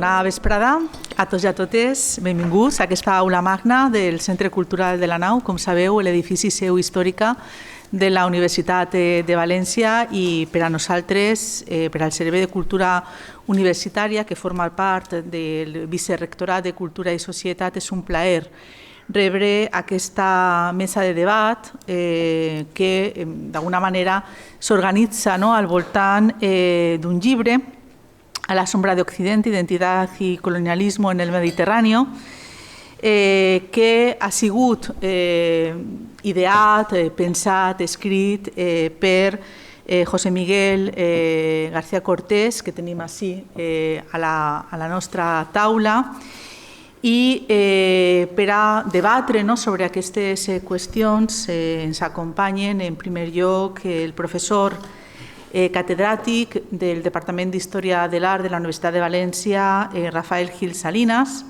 Bona vesprada a tots i a totes. Benvinguts a aquesta aula magna del Centre Cultural de la Nau, com sabeu, l'edifici seu històrica de la Universitat de València, i per a nosaltres, per al Servei de Cultura Universitària, que forma part del Vicerrectorat de Cultura i Societat, és un plaer rebre aquesta mesa de debat que d'alguna manera s'organitza al voltant d'un llibre, A la sombra de Occidente, identidad y colonialismo en el Mediterráneo, que ha sigut ideat, pensat, escrit per José Miguel García Cortés, que tenim així a la nostra taula, i per a debatre sobre aquestes qüestions ens acompanyen en primer lloc el professor catedràtic del Departament d'Història de l'Art de la Universitat de València, Rafael Gil Salinas,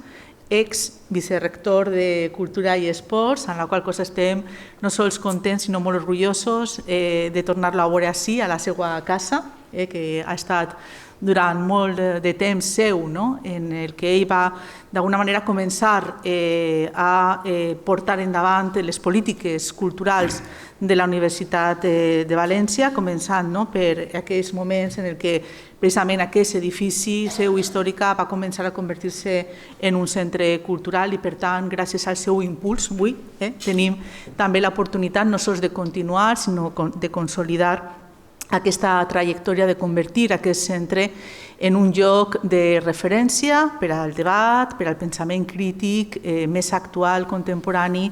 ex vicerrector de Cultura i Esports, en la qual cosa estem no sols contents sinó molt orgullosos de tornar-lo a veure així, a la seva casa, que ha estat durant molt de temps seu, en el que ell va d'alguna manera començar a portar endavant les polítiques culturals de la Universitat de València, començant per aquells moments en què precisament aquest edifici seu històrica va començar a convertir-se en un centre cultural i, per tant, gràcies al seu impuls, avui tenim també l'oportunitat no sols de continuar, sinó de consolidar aquesta trajectòria de convertir aquest centre en un lloc de referència per al debat, per al pensament crític més actual, contemporani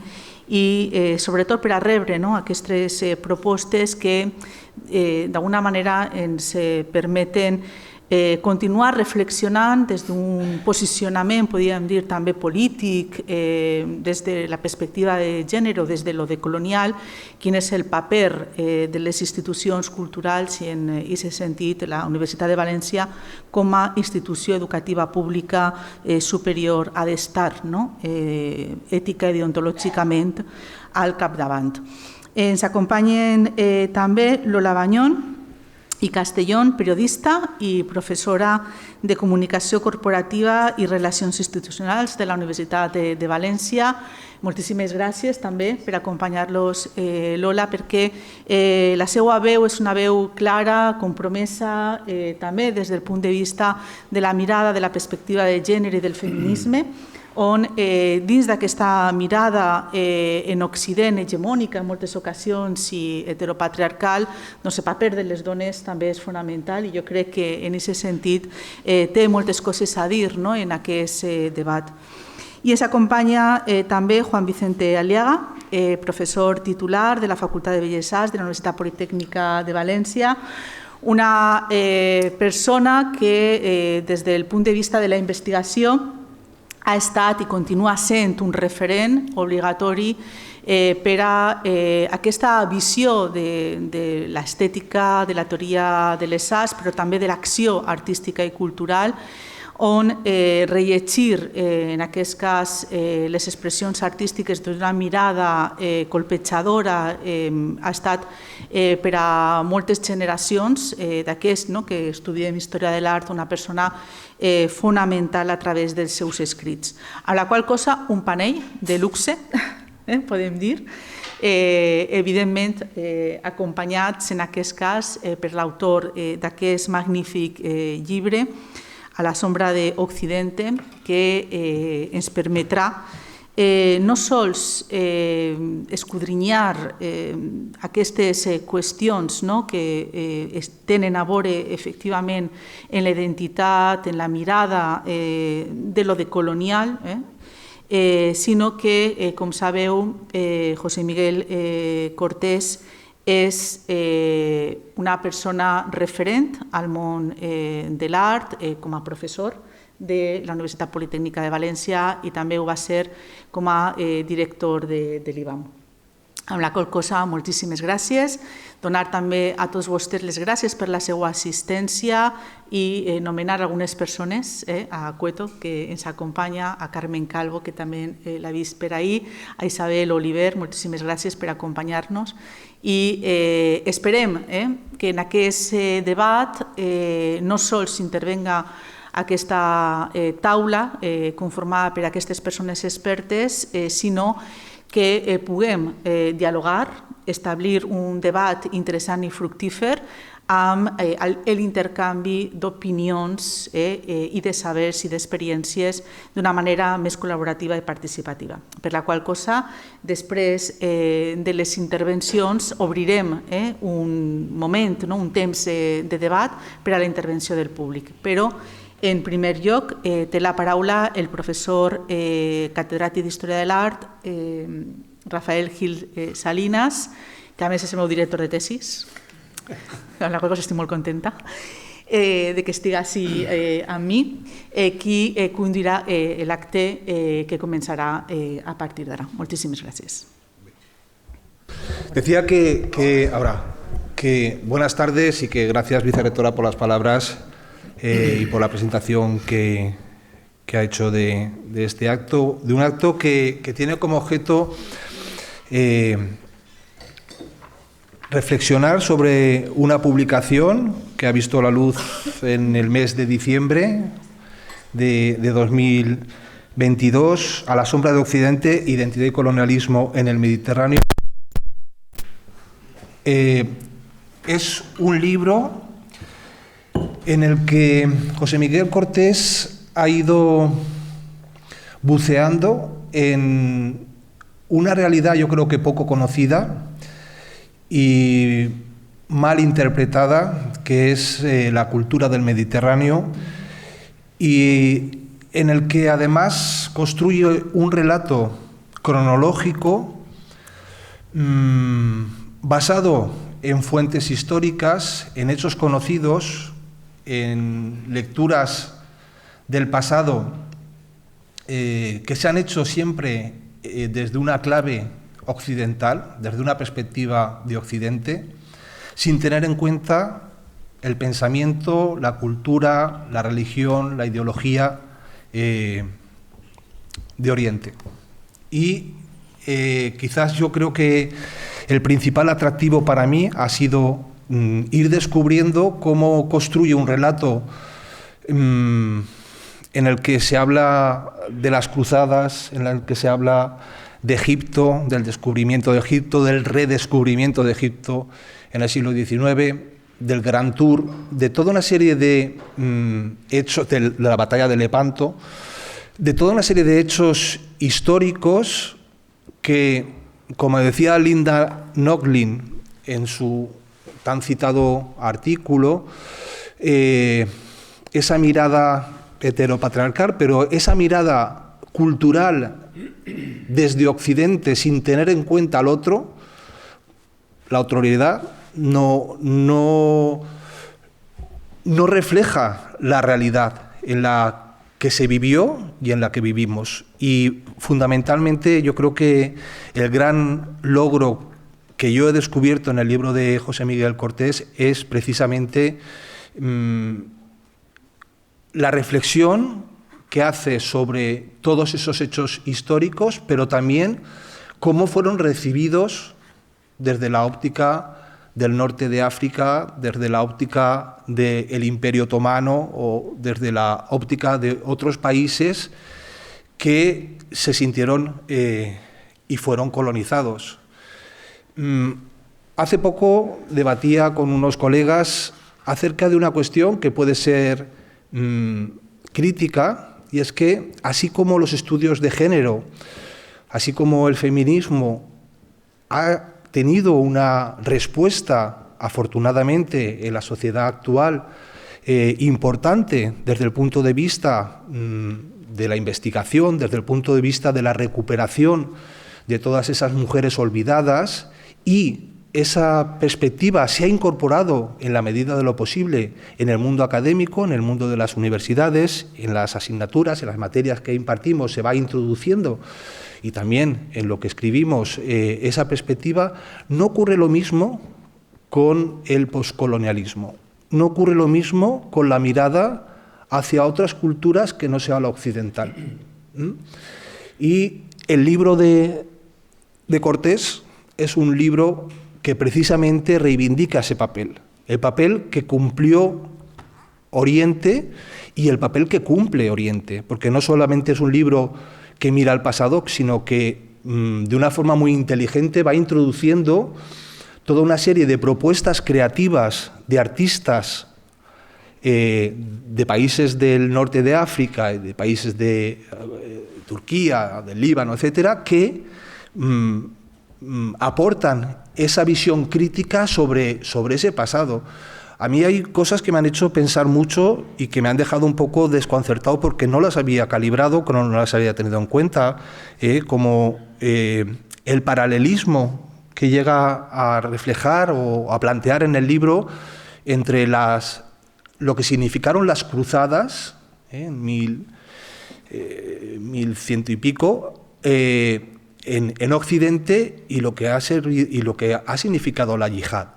i sobretot per a rebre aquestes propostes que d'alguna manera ens permeten continuar reflexionant des d'un posicionament, podríem dir, també polític, des de la perspectiva de gènere, des de lo decolonial, quin és el paper de les institucions culturals i en aquest sentit la Universitat de València com a institució educativa pública superior ha d'estar ètica i deontològicament al capdavant. Ens acompanyen també Lola Bañón i Castellón, periodista i professora de Comunicació Corporativa i Relacions Institucionals de la Universitat de València. Moltíssimes gràcies també per acompanyar-los, Lola, perquè la seva veu és una veu clara, compromesa, també des del punt de vista de la mirada, de la perspectiva de gènere i del feminisme, on dins d'aquesta mirada en Occident hegemònica en moltes ocasions i heteropatriarcal, el paper de les dones també és fonamental i jo crec que en aquest sentit té moltes coses a dir en aquest debat. I ens acompanya també Juan Vicente Aliaga, professor titular de la Facultat de Belles Arts de la Universitat Politècnica de València, una persona que des del punt de vista de la investigació ha estat i continua sent un referent obligatori per a aquesta visió de l'estètica, de la teoria de les arts, però també de l'acció artística i cultural, on rellegir, en aquest cas, les expressions artístiques d'una mirada colpejadora ha estat per a moltes generacions d'aquests que estudiem història de l'art una persona fonamental a través dels seus escrits. A la qual cosa, un panell de luxe, podem dir, evidentment acompanyats en aquest cas per l'autor d'aquest magnífic llibre, A la sombra de Occidente, que ens permetrà no sols escudrinyar aquestes qüestions que tenen a veure efectivament en la identitat, en la mirada de lo decolonial, sinó que, com sabeu, José Miguel Cortés és una persona referent al món de l'art com a professor de la Universitat Politècnica de València i també ho va ser com a director de l'IBAM. Amb la qual cosa, moltíssimes gràcies. Donar també a tots vostès les gràcies per la seva assistència i nomenar algunes persones, a Cueto, que ens acompanya, a Carmen Calvo, que també l'ha vist per ahir, a Isabel Oliver, moltíssimes gràcies per acompanyar-nos. I esperem que en aquest debat no sols intervenga aquesta taula conformada per aquestes persones expertes, sinó que puguem dialogar, establir un debat interessant i fructífer amb l'intercanvi d'opinions i de sabers i d'experiències d'una manera més col·laborativa i participativa. Per la qual cosa, després de les intervencions, obrirem un moment, un temps de debat per a la intervenció del públic. Però, en primer lloc, té la paraula el professor catedràtic d'Història de l'Art, Rafael Gil Salinas, que a més és el meu director de tesis, amb la qual cosa estic molt contenta de que estigui així amb mi, qui conduirà l'acte que començarà a partir d'ara. Moltíssimes gràcies. Decía que buenas tardes y que gracias, vicerrectora, por las palabras y por la presentación que ha hecho de este acto, de un acto que tiene como objeto reflexionar sobre una publicación que ha visto la luz en el mes de diciembre de 2022, A la sombra de Occidente, identidad y colonialismo en el Mediterráneo. Es un libro en el que José Miguel Cortés ha ido buceando en una realidad, yo creo que poco conocida y mal interpretada, que es la cultura del Mediterráneo, y en el que además construye un relato cronológico basado en fuentes históricas, en hechos conocidos, en lecturas del pasado que se han hecho siempre desde una clave occidental, desde una perspectiva de Occidente, sin tener en cuenta el pensamiento, la cultura, la religión, la ideología de Oriente. Y quizás yo creo que el principal atractivo para mí ha sido ir descubriendo cómo construye un relato en el que se habla de las cruzadas, en el que se habla de Egipto, del descubrimiento de Egipto, del redescubrimiento de Egipto en el siglo XIX, del Gran Tour, de toda una serie de hechos, de la batalla de Lepanto, de toda una serie de hechos históricos que, como decía Linda Nochlin en su tan citado artículo, esa mirada heteropatriarcal, pero esa mirada cultural desde Occidente, sin tener en cuenta al otro, la autoridad no refleja la realidad en la que se vivió y en la que vivimos. Y fundamentalmente yo creo que el gran logro que yo he descubierto en el libro de José Miguel Cortés es precisamente la reflexión que hace sobre todos esos hechos históricos, pero también cómo fueron recibidos desde la óptica del norte de África, desde la óptica del Imperio Otomano o desde la óptica de otros países que se sintieron y fueron colonizados. Hace poco debatía con unos colegas acerca de una cuestión que puede ser crítica, y es que, así como los estudios de género, así como el feminismo ha tenido una respuesta, afortunadamente, en la sociedad actual, importante desde el punto de vista de la investigación, desde el punto de vista de la recuperación de todas esas mujeres olvidadas, y esa perspectiva se ha incorporado en la medida de lo posible en el mundo académico, en el mundo de las universidades, en las asignaturas, en las materias que impartimos, se va introduciendo, y también en lo que escribimos, esa perspectiva. No ocurre lo mismo con el poscolonialismo, no ocurre lo mismo con la mirada hacia otras culturas que no sea la occidental. Y el libro de Cortés es un libro que precisamente reivindica ese papel, el papel que cumplió Oriente y el papel que cumple Oriente, porque no solamente es un libro que mira al pasado, sino que de una forma muy inteligente va introduciendo toda una serie de propuestas creativas de artistas de países del norte de África, de países de Turquía, del Líbano, etcétera, que aportan esa visión crítica sobre ese pasado. A mí hay cosas que me han hecho pensar mucho y que me han dejado un poco desconcertado porque no las había calibrado, que no las había tenido en cuenta, como el paralelismo que llega a reflejar o a plantear en el libro entre lo que significaron las cruzadas, en 1100 y pico, en Occidente y lo que ha significado la yihad.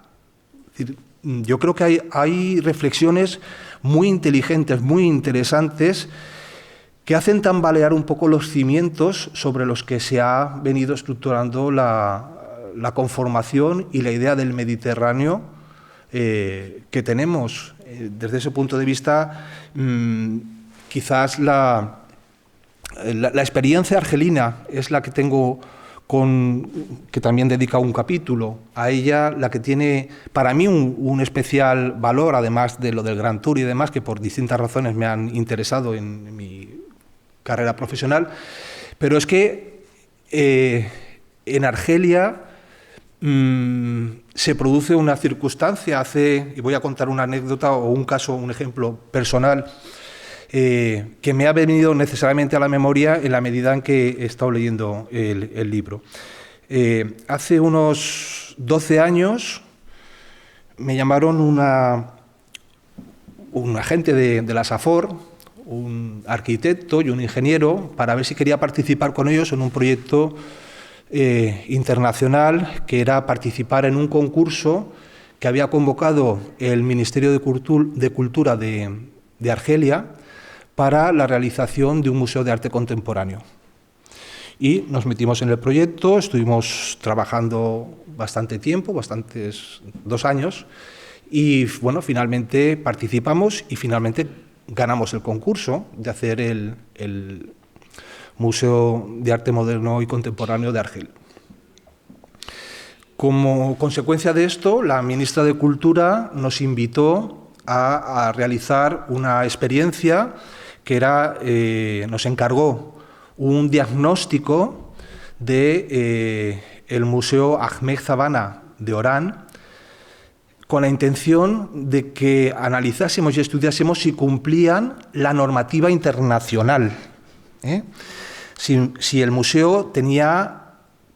Es decir, yo creo que hay reflexiones muy inteligentes, muy interesantes, que hacen tambalear un poco los cimientos sobre los que se ha venido estructurando la conformación y la idea del Mediterráneo que tenemos. Desde ese punto de vista, quizás la experiencia argelina es la que tengo, que también dedica un capítulo a ella, la que tiene para mí un especial valor, además de lo del Grand Tour y demás, que por distintas razones me han interesado en mi carrera profesional. Pero es que en Argelia se produce una circunstancia, y voy a contar una anécdota o un caso, un ejemplo personal, que me ha venido necesariamente a la memoria en la medida en que he estado leyendo el libro. Hace unos 12 años me llamaron un agente de la SAFOR, un arquitecto y un ingeniero, para ver si quería participar con ellos en un proyecto internacional, que era participar en un concurso que había convocado el Ministerio de Cultura de Argelia para la realización de un museo de arte contemporáneo. Y nos metimos en el proyecto, estuvimos trabajando bastante tiempo, 2 años, y bueno, finalmente participamos y finalmente ganamos el concurso de hacer el Museo de Arte Moderno y Contemporáneo de Argel. Como consecuencia de esto, la ministra de Cultura nos invitó a realizar una experiencia que nos encargó un diagnóstico del Museo Ahmed Zabana de Orán, con la intención de que analizásemos y estudiásemos si cumplían la normativa internacional, si el museo tenía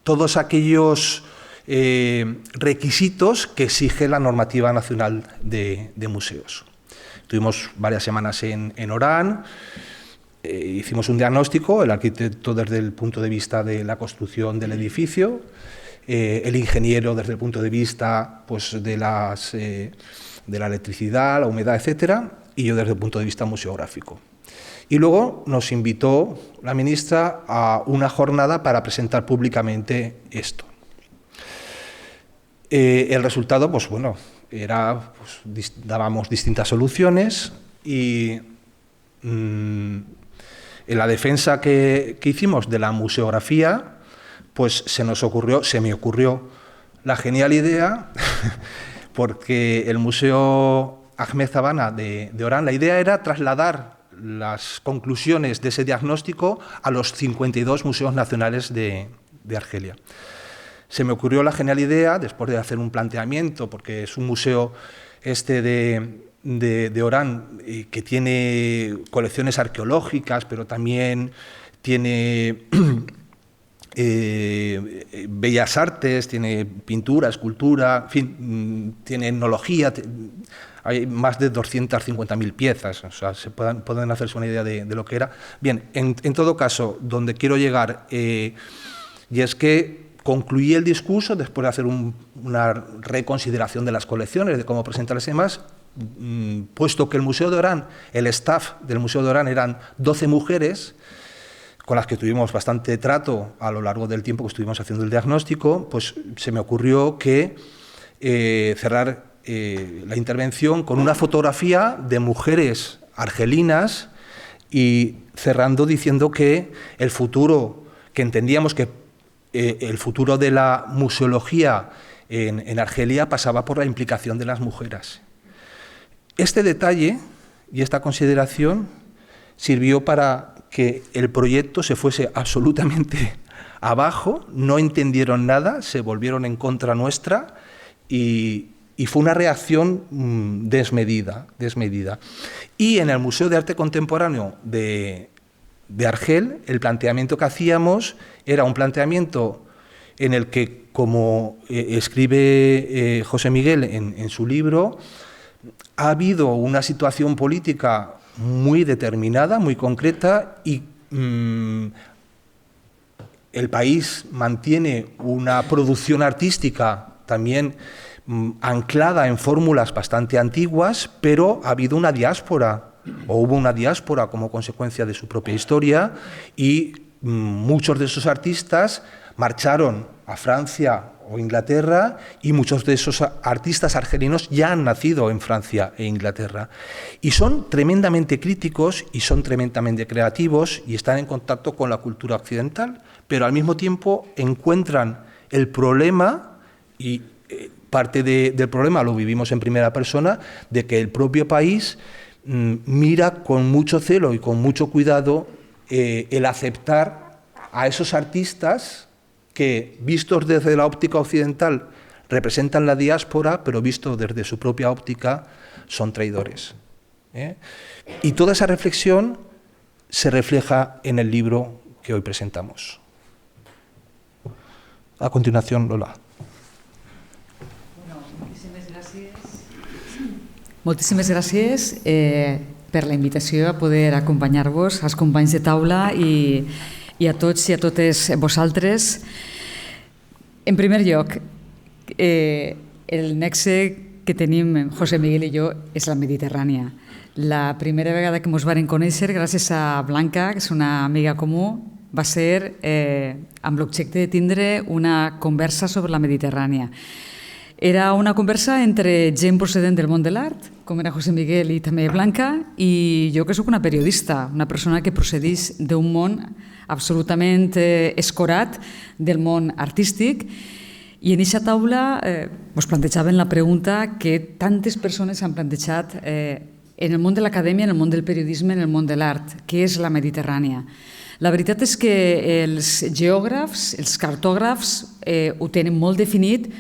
todos aquellos requisitos que exige la normativa nacional de museos. Estuvimos varias semanas en Orán, hicimos un diagnóstico, el arquitecto desde el punto de vista de la construcción del edificio, el ingeniero desde el punto de vista pues, de la electricidad, la humedad, etcétera, y yo desde el punto de vista museográfico. Y luego nos invitó la ministra a una jornada para presentar públicamente esto. El resultado, pues bueno, dábamos distintas soluciones y en la defensa que hicimos de la museografía, pues se me ocurrió la genial idea, porque el Museo Ahmed Zabana de Orán, la idea era trasladar las conclusiones de ese diagnóstico a los 52 museos nacionales de Argelia. Se me ocurrió la genial idea, después de hacer un planteamiento, porque es un museo de Orán que tiene colecciones arqueológicas, pero también tiene bellas artes, tiene pintura, escultura, en fin, tiene etnología, hay más de 250.000 piezas, o sea, pueden hacerse una idea de lo que era. Bien, en todo caso, donde quiero llegar, y es que concluí el discurso después de hacer una reconsideración de las colecciones, de cómo presentarlas y demás, puesto que el Museo de Orán, el staff del Museo de Orán eran 12 mujeres, con las que tuvimos bastante trato a lo largo del tiempo que estuvimos haciendo el diagnóstico, pues se me ocurrió que cerrar la intervención con una fotografía de mujeres argelinas y cerrando diciendo que el futuro, que entendíamos que el futuro de la museología en Argelia pasaba por la implicación de las mujeres. Este detalle y esta consideración sirvió para que el proyecto se fuese absolutamente abajo, no entendieron nada, se volvieron en contra nuestra y fue una reacción desmedida. Y en el Museo de Arte Contemporáneo de Argel, el planteamiento que hacíamos era un planteamiento en el que, como escribe José Miguel en su libro, ha habido una situación política muy determinada, muy concreta, y el país mantiene una producción artística también anclada en fórmulas bastante antiguas, pero ha habido una diáspora, o hubo una diáspora como consecuencia de su propia historia, y muchos de esos artistas marcharon a Francia o Inglaterra, y muchos de esos artistas argelinos ya han nacido en Francia e Inglaterra. Y son tremendamente críticos y son tremendamente creativos y están en contacto con la cultura occidental, pero al mismo tiempo encuentran el problema, y parte del problema lo vivimos en primera persona, de que el propio país mira con mucho celo y con mucho cuidado el aceptar a esos artistas que, vistos desde la óptica occidental, representan la diáspora, pero vistos desde su propia óptica, son traidores. Y toda esa reflexión se refleja en el libro que hoy presentamos. A continuación, Lola. Moltíssimes gràcies per la invitació a poder acompanyar-vos, als companys de taula i a tots i a totes vosaltres. En primer lloc, el nexe que tenim José Miguel i jo és la Mediterrània. La primera vegada que ens varen conèixer, gràcies a Blanca, que és una amiga comú, va ser amb l'objecte de tindre una conversa sobre la Mediterrània. Era una conversa entre gent procedent del món de l'art, com era José Miguel i també Blanca, i jo que sóc una periodista, una persona que procedeix d'un món absolutament escorat del món artístic, i en aquesta taula ens plantejaven la pregunta que tantes persones han plantejat en el món de l'acadèmia, en el món del periodisme, en el món de l'art, què és la Mediterrània? La veritat és que els geògrafs, els cartògrafs ho tenen molt definit,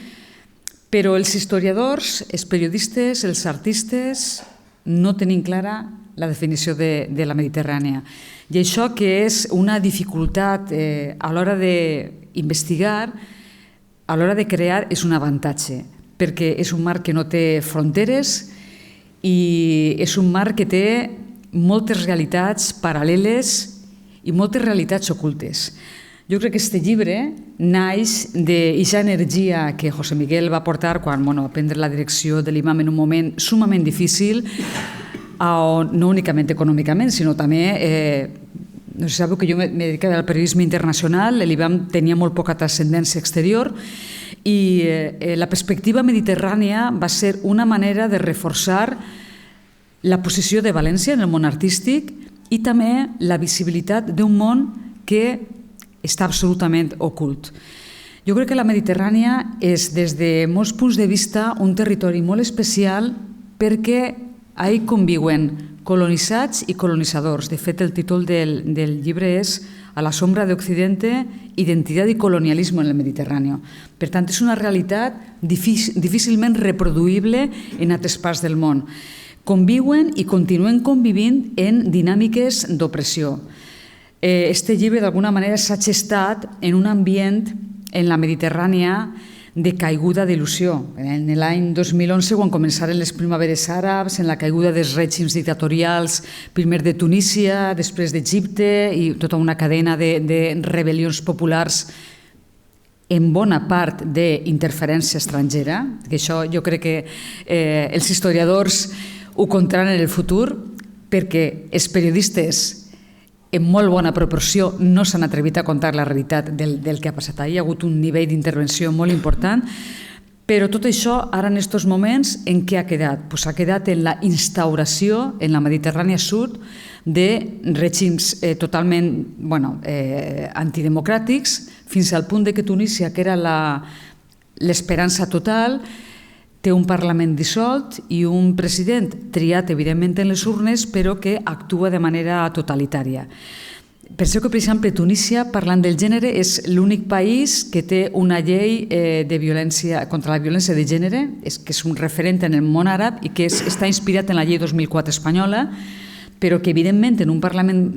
però els historiadors, els periodistes, els artistes no tenim clara la definició de la Mediterrània. I això, que és una dificultat a l'hora d'investigar, a l'hora de crear, és un avantatge, perquè és un mar que no té fronteres i és un mar que té moltes realitats paral·leles i moltes realitats ocultes. Jo crec que aquest llibre naix d'aquesta energia que José Miguel va portar quan va prendre la direcció de l'IMAM en un moment sumament difícil, no únicament econòmicament, sinó també, no sé si sabeu que jo me dedicava al periodisme internacional, l'IMAM tenia molt poca transcendència exterior i la perspectiva mediterrània va ser una manera de reforçar la posició de València en el món artístic i també la visibilitat d'un món que està absolutament ocult. Jo crec que la Mediterrània és, des de molts punts de vista, un territori molt especial perquè ahí conviuen colonitzats i colonitzadors. De fet, el títol del llibre és A la sombra de Occidente, identitat i colonialisme en el Mediterrani. Per tant, és una realitat difícilment reproduïble en altres parts del món. Conviuen i continuen convivint en dinàmiques d'opressió. Este llibre, d'alguna manera, s'ha gestat en un ambient en la Mediterrània de caiguda d'il·lusió. En l'any 2011, quan començaren les primaveres àrabs, en la caiguda dels règims dictatorials, primer de Tunísia, després d'Egipte, i tota una cadena de rebel·lions populars en bona part d'interferència estrangera, que això jo crec que els historiadors ho contaran en el futur, perquè els periodistes en molt bona proporció no s'han atrevit a contar la realitat del que ha passat ahir. Hi ha hagut un nivell d'intervenció molt important, Però tot això, ara en aquests moments, en què ha quedat? Pues ha quedat en la instauració en la Mediterrània Sud de règims totalment antidemocràtics, fins al punt que Tunísia, que era l'esperança total, té un Parlament dissolt i un president triat, evidentment, en les urnes, però que actua de manera totalitària. Penseu que, per exemple, Tunísia, parlant del gènere, és l'únic país que té una llei de violència contra la violència de gènere, que és un referent en el món àrab i que està inspirat en la llei 2004 espanyola, però que, evidentment, en un Parlament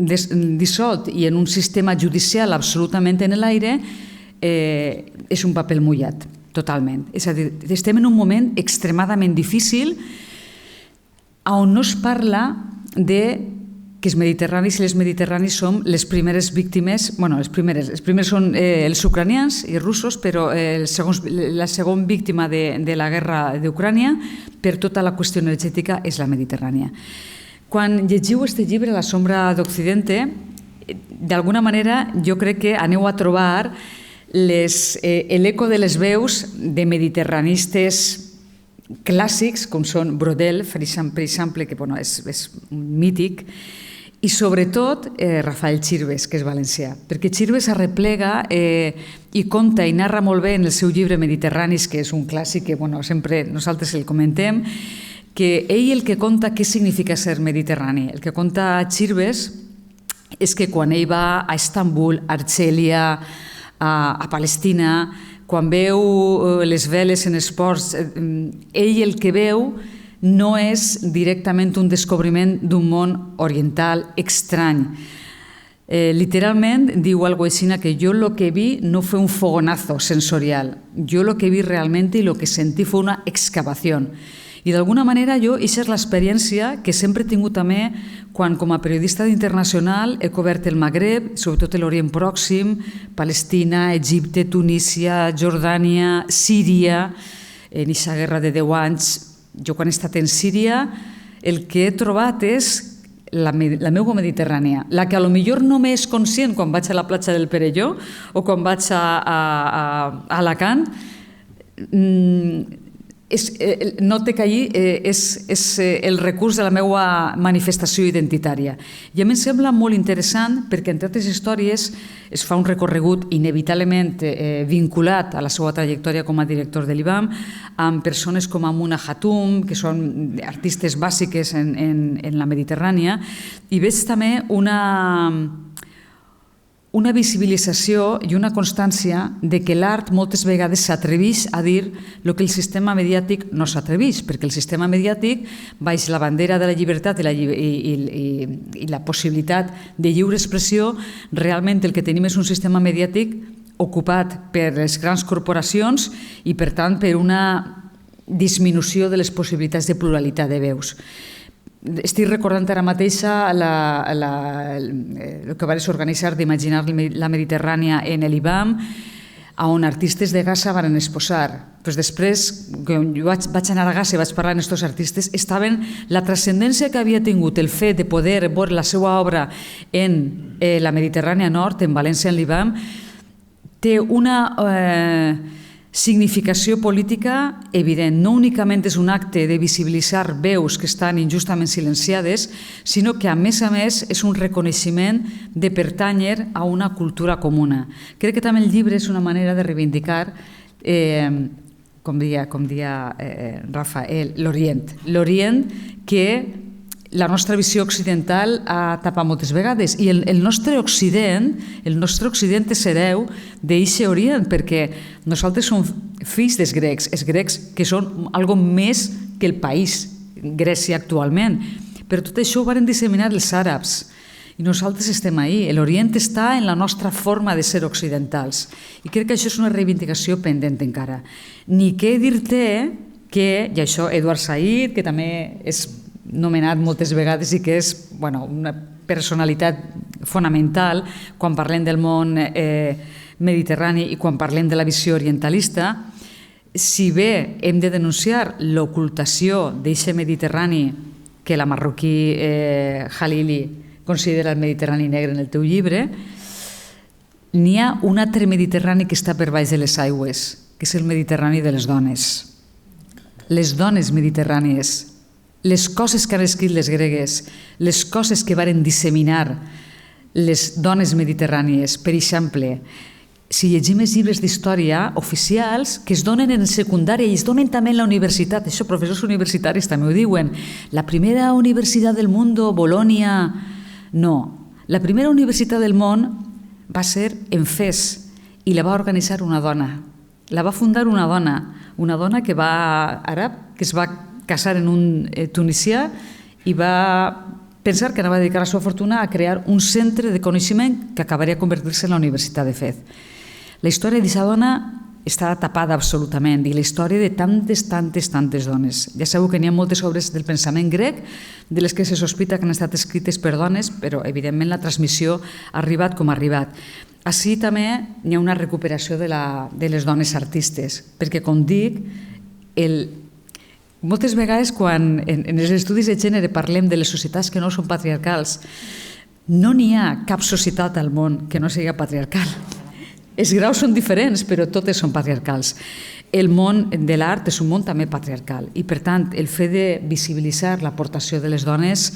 dissolt i en un sistema judicial absolutament en l'aire, és un paper mullat, totalment. És a dir, estem en un moment extremadament difícil on no es parla de que els mediterranis i les mediterranis som les primeres víctimes, les primeres són els ucranians i russos, però la segona víctima de la guerra d'Ucrània per tota la qüestió energètica és la Mediterrània. Quan llegiu aquest llibre, La sombra d'Occidente, d'alguna manera jo crec que aneu a trobar l'eco de les veus de mediterranistes clàssics, com són Brodel, per exemple, que és mític, i sobretot Rafael Chirves, que és valencià, perquè Chirves arreplega i conta i narra molt bé en el seu llibre Mediterranis, que és un clàssic que sempre nosaltres el comentem, que ell el que conta què significa ser mediterrani. El que conta Chirves és que quan ell va a Istanbul, a Argèlia, a Palestina, quan veu les veles en els ports, ell el que veu no és directament un descobriment d'un món oriental estrany. Literalment diu algo així que jo lo que vi no fue un fogonazo sensorial, yo lo que vi realmente y lo que sentí fue una excavación. I d'alguna manera jo, aquesta és l'experiència que sempre he tingut també quan com a periodista internacional he cobert el Magreb, sobretot l'Orient Pròxim, Palestina, Egipte, Tunísia, Jordània, Síria, en aquesta guerra de 10 anys. Jo quan he estat en Síria el que he trobat és la meva Mediterrània, la que potser no m'és conscient quan vaig a la platja del Perelló o quan vaig a Alacant, note que allí és el recurs de la meva manifestació identitària. I a mi em sembla molt interessant perquè, entre altres històries, es fa un recorregut inevitablement vinculat a la seva trajectòria com a director de l'IBAM, amb persones com Amuna Hatoum, que són artistes bàsiques en la Mediterrània, i veig també una visibilització i una constància de que l'art moltes vegades s'atreveix a dir el que el sistema mediàtic no s'atreveix, perquè el sistema mediàtic, baix la bandera de la llibertat i la possibilitat de lliure expressió, realment el que tenim és un sistema mediàtic ocupat per les grans corporacions i, per tant, per una disminució de les possibilitats de pluralitat de veus. Estic recordant ara mateix el que va organitzar d'Imaginar la Mediterrània en l'IBAM, on artistes de Gaza van exposar. Després, quan jo vaig anar a Gaza i vaig parlar amb aquests artistes, la transcendència que havia tingut el fet de poder veure la seva obra en la Mediterrània Nord, en València, en l'IBAM, té una significació política evident. No únicament és un acte de visibilitzar veus que estan injustament silenciades, sinó que, a més, és un reconeixement de pertànyer a una cultura comuna. Crec que també el llibre és una manera de reivindicar, com deia Rafael, l'Orient, que la nostra visió occidental ha tapat moltes vegades, i el nostre Occident és hereu d'eixe Orient, perquè nosaltres som fills dels grecs, els grecs que són algo més que el país Grècia actualment, però tot això ho van disseminar els àrabs i nosaltres estem ahí. L'Orient està en la nostra forma de ser occidentals i crec que això és una reivindicació pendent encara. Ni què dir-te que, i això Eduard Said, que també és nomenat moltes vegades i que és una personalitat fonamental quan parlem del món mediterrani i quan parlem de la visió orientalista, si bé hem de denunciar l'ocultació d'aquest Mediterrani que la marroquí Halili considera el Mediterrani negre en el teu llibre, n'hi ha un altre Mediterrani que està per baix de les aigües, que és el Mediterrani de les dones. Les dones mediterrànies, les coses que han escrit les gregues, les coses que varen disseminar les dones mediterrànies. Per exemple, si llegim els llibres d'història oficials que es donen en secundària i es donen també en la universitat, això professors universitaris també ho diuen, la primera universitat del món, Bolònia, no. La primera universitat del món va ser en Fes i la va organitzar una dona. La va fundar una dona que es va casar en un tunisià i va pensar que anava a dedicar la seva fortuna a crear un centre de coneixement que acabaria convertir-se en la Universitat de Fez. La història d'aquesta dona està tapada absolutament i la història de tantes dones. Ja sabeu que n'hi ha moltes obres del pensament grec de les que se sospita que han estat escrites per dones, però evidentment la transmissió ha arribat com ha arribat. Així també hi ha una recuperació de les dones artistes, perquè, com dic, moltes vegades quan en els estudis de gènere parlem de les societats que no són patriarcals, no n'hi ha cap societat al món que no sigui patriarcal. Els graus són diferents, però totes són patriarcals. El món de l'art és un món també patriarcal i, per tant, el fet de visibilitzar l'aportació de les dones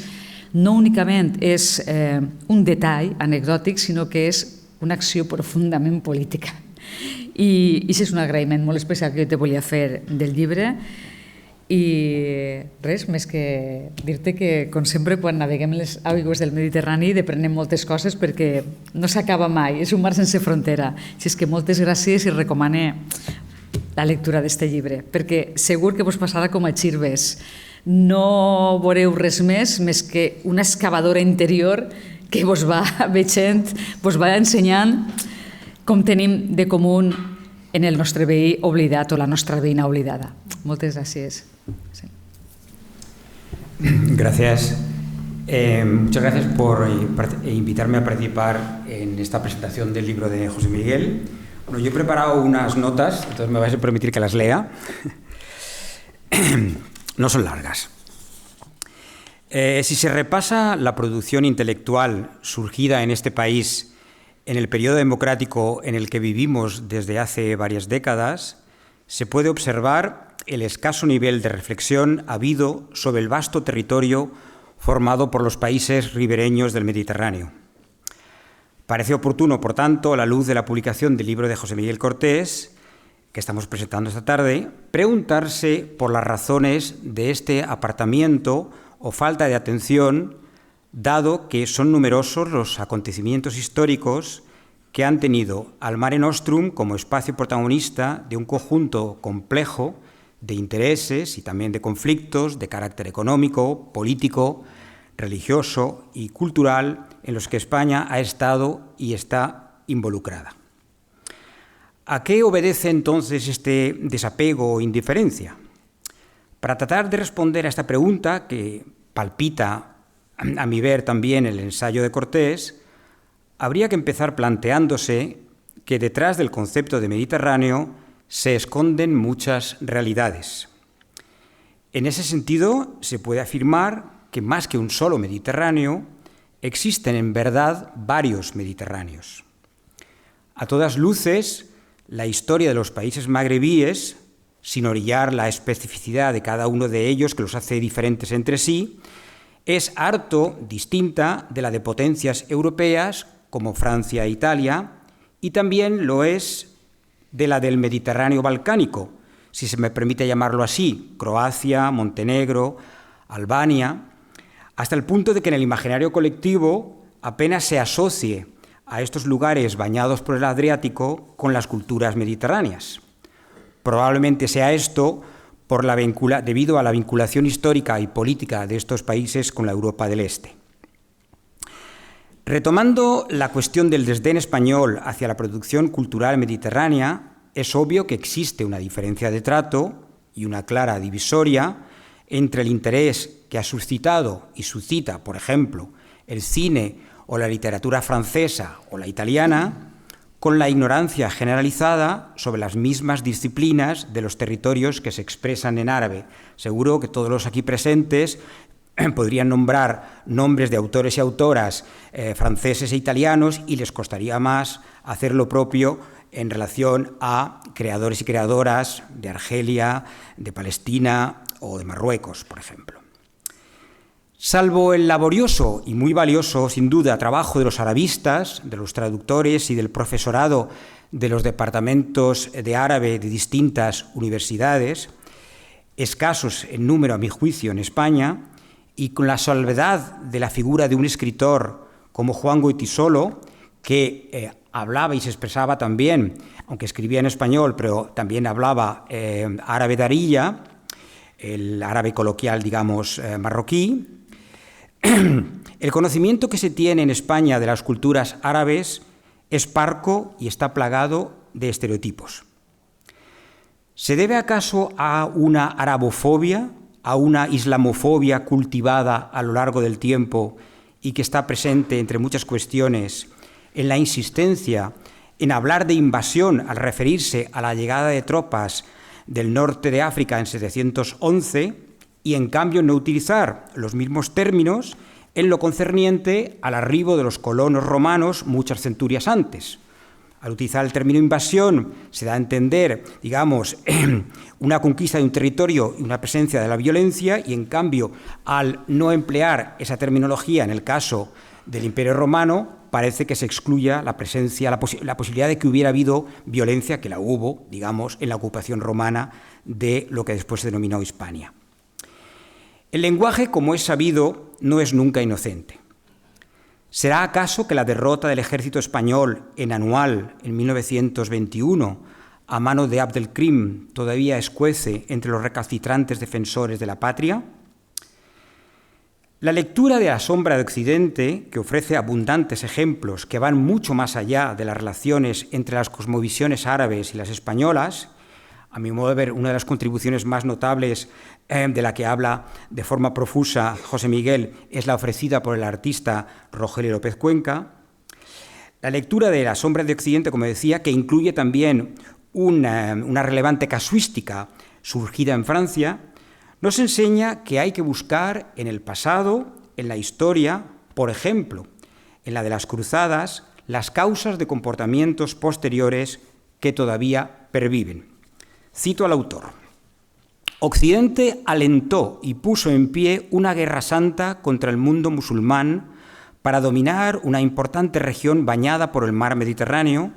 no únicament és un detall anecdòtic, sinó que és una acció profundament política. I això és un agraïment molt especial que jo te volia fer del llibre. I res, més que dir-te que, com sempre, quan naveguem les aigües del Mediterrani deprenem moltes coses perquè no s'acaba mai, és un mar sense frontera. Així és que moltes gràcies i recomane la lectura d'aquest llibre, perquè segur que vos passarà com a xirves. No veureu res més que una excavadora interior que vos va veient, vos va ensenyant com tenim de comú en el nostre veí oblidat o la nostra veïna oblidada. Moltes gràcies. Sí. Gracias. Muchas gracias por invitarme a participar en esta presentación del libro de José Miguel. Bueno, yo he preparado unas notas, entonces me vais a permitir que las lea. No son largas. Si se repasa la producción intelectual surgida en este país en el periodo democrático en el que vivimos desde hace varias décadas, se puede observar el escaso nivel de reflexión habido sobre el vasto territorio formado por los países ribereños del Mediterráneo. Parece oportuno, por tanto, a la luz de la publicación del libro de José Miguel Cortés, que estamos presentando esta tarde, preguntarse por las razones de este apartamiento o falta de atención, dado que son numerosos los acontecimientos históricos que han tenido al Mare Nostrum como espacio protagonista de un conjunto complejo de intereses y también de conflictos de carácter económico, político, religioso y cultural en los que España ha estado y está involucrada. ¿A qué obedece entonces este desapego o indiferencia? Para tratar de responder a esta pregunta, que palpita, a mi ver, también el ensayo de Cortés, habría que empezar planteándose que detrás del concepto de Mediterráneo se esconden muchas realidades. En ese sentido, se puede afirmar que más que un solo Mediterráneo, existen en verdad varios Mediterráneos. A todas luces, la historia de los países magrebíes, sin orillar la especificidad de cada uno de ellos que los hace diferentes entre sí, es harto distinta de la de potencias europeas como Francia e Italia, y también lo es de la del Mediterráneo balcánico, si se me permite llamarlo así, Croacia, Montenegro, Albania, hasta el punto de que en el imaginario colectivo apenas se asocie a estos lugares bañados por el Adriático con las culturas mediterráneas. Probablemente sea esto debido a la vinculación histórica y política de estos países con la Europa del Este. Retomando la cuestión del desdén español hacia la producción cultural mediterránea, es obvio que existe una diferencia de trato y una clara divisoria entre el interés que ha suscitado y suscita, por ejemplo, el cine o la literatura francesa o la italiana, con la ignorancia generalizada sobre las mismas disciplinas de los territorios que se expresan en árabe. Seguro que todos los aquí presentes podrían nombrar nombres de autores y autoras franceses e italianos y les costaría más hacer lo propio en relación a creadores y creadoras de Argelia, de Palestina o de Marruecos, por ejemplo. Salvo el laborioso y muy valioso, sin duda, trabajo de los arabistas, de los traductores y del profesorado de los departamentos de árabe de distintas universidades, escasos en número a mi juicio en España, y con la salvedad de la figura de un escritor como Juan Goytisolo, que hablaba y se expresaba también, aunque escribía en español, pero también hablaba árabe darilla, el árabe coloquial, digamos, marroquí. El conocimiento que se tiene en España de las culturas árabes es parco y está plagado de estereotipos. ¿Se debe acaso a una arabofobia, a una islamofobia cultivada a lo largo del tiempo y que está presente, entre muchas cuestiones, en la insistencia en hablar de invasión al referirse a la llegada de tropas del norte de África en 711 y, en cambio, no utilizar los mismos términos en lo concerniente al arribo de los colonos romanos muchas centurias antes? Al utilizar el término invasión se da a entender, digamos, una conquista de un territorio y una presencia de la violencia, y en cambio, al no emplear esa terminología en el caso del Imperio Romano, parece que se excluya la presencia, la posibilidad de que hubiera habido violencia, que la hubo, digamos, en la ocupación romana de lo que después se denominó Hispania. El lenguaje, como es sabido, no es nunca inocente. ¿Será acaso que la derrota del ejército español en Anual en 1921 a mano de Abdelkrim todavía escuece entre los recalcitrantes defensores de la patria? La lectura de La sombra de Occidente, que ofrece abundantes ejemplos que van mucho más allá de las relaciones entre las cosmovisiones árabes y las españolas, a mi modo de ver, una de las contribuciones más notables de la que habla de forma profusa José Miguel es la ofrecida por el artista Rogelio López Cuenca. La lectura de La sombra de Occidente, como decía, que incluye también una relevante casuística surgida en Francia, nos enseña que hay que buscar en el pasado, en la historia, por ejemplo, en la de las cruzadas, las causas de comportamientos posteriores que todavía perviven. Cito al autor. Occidente alentó y puso en pie una guerra santa contra el mundo musulmán para dominar una importante región bañada por el mar Mediterráneo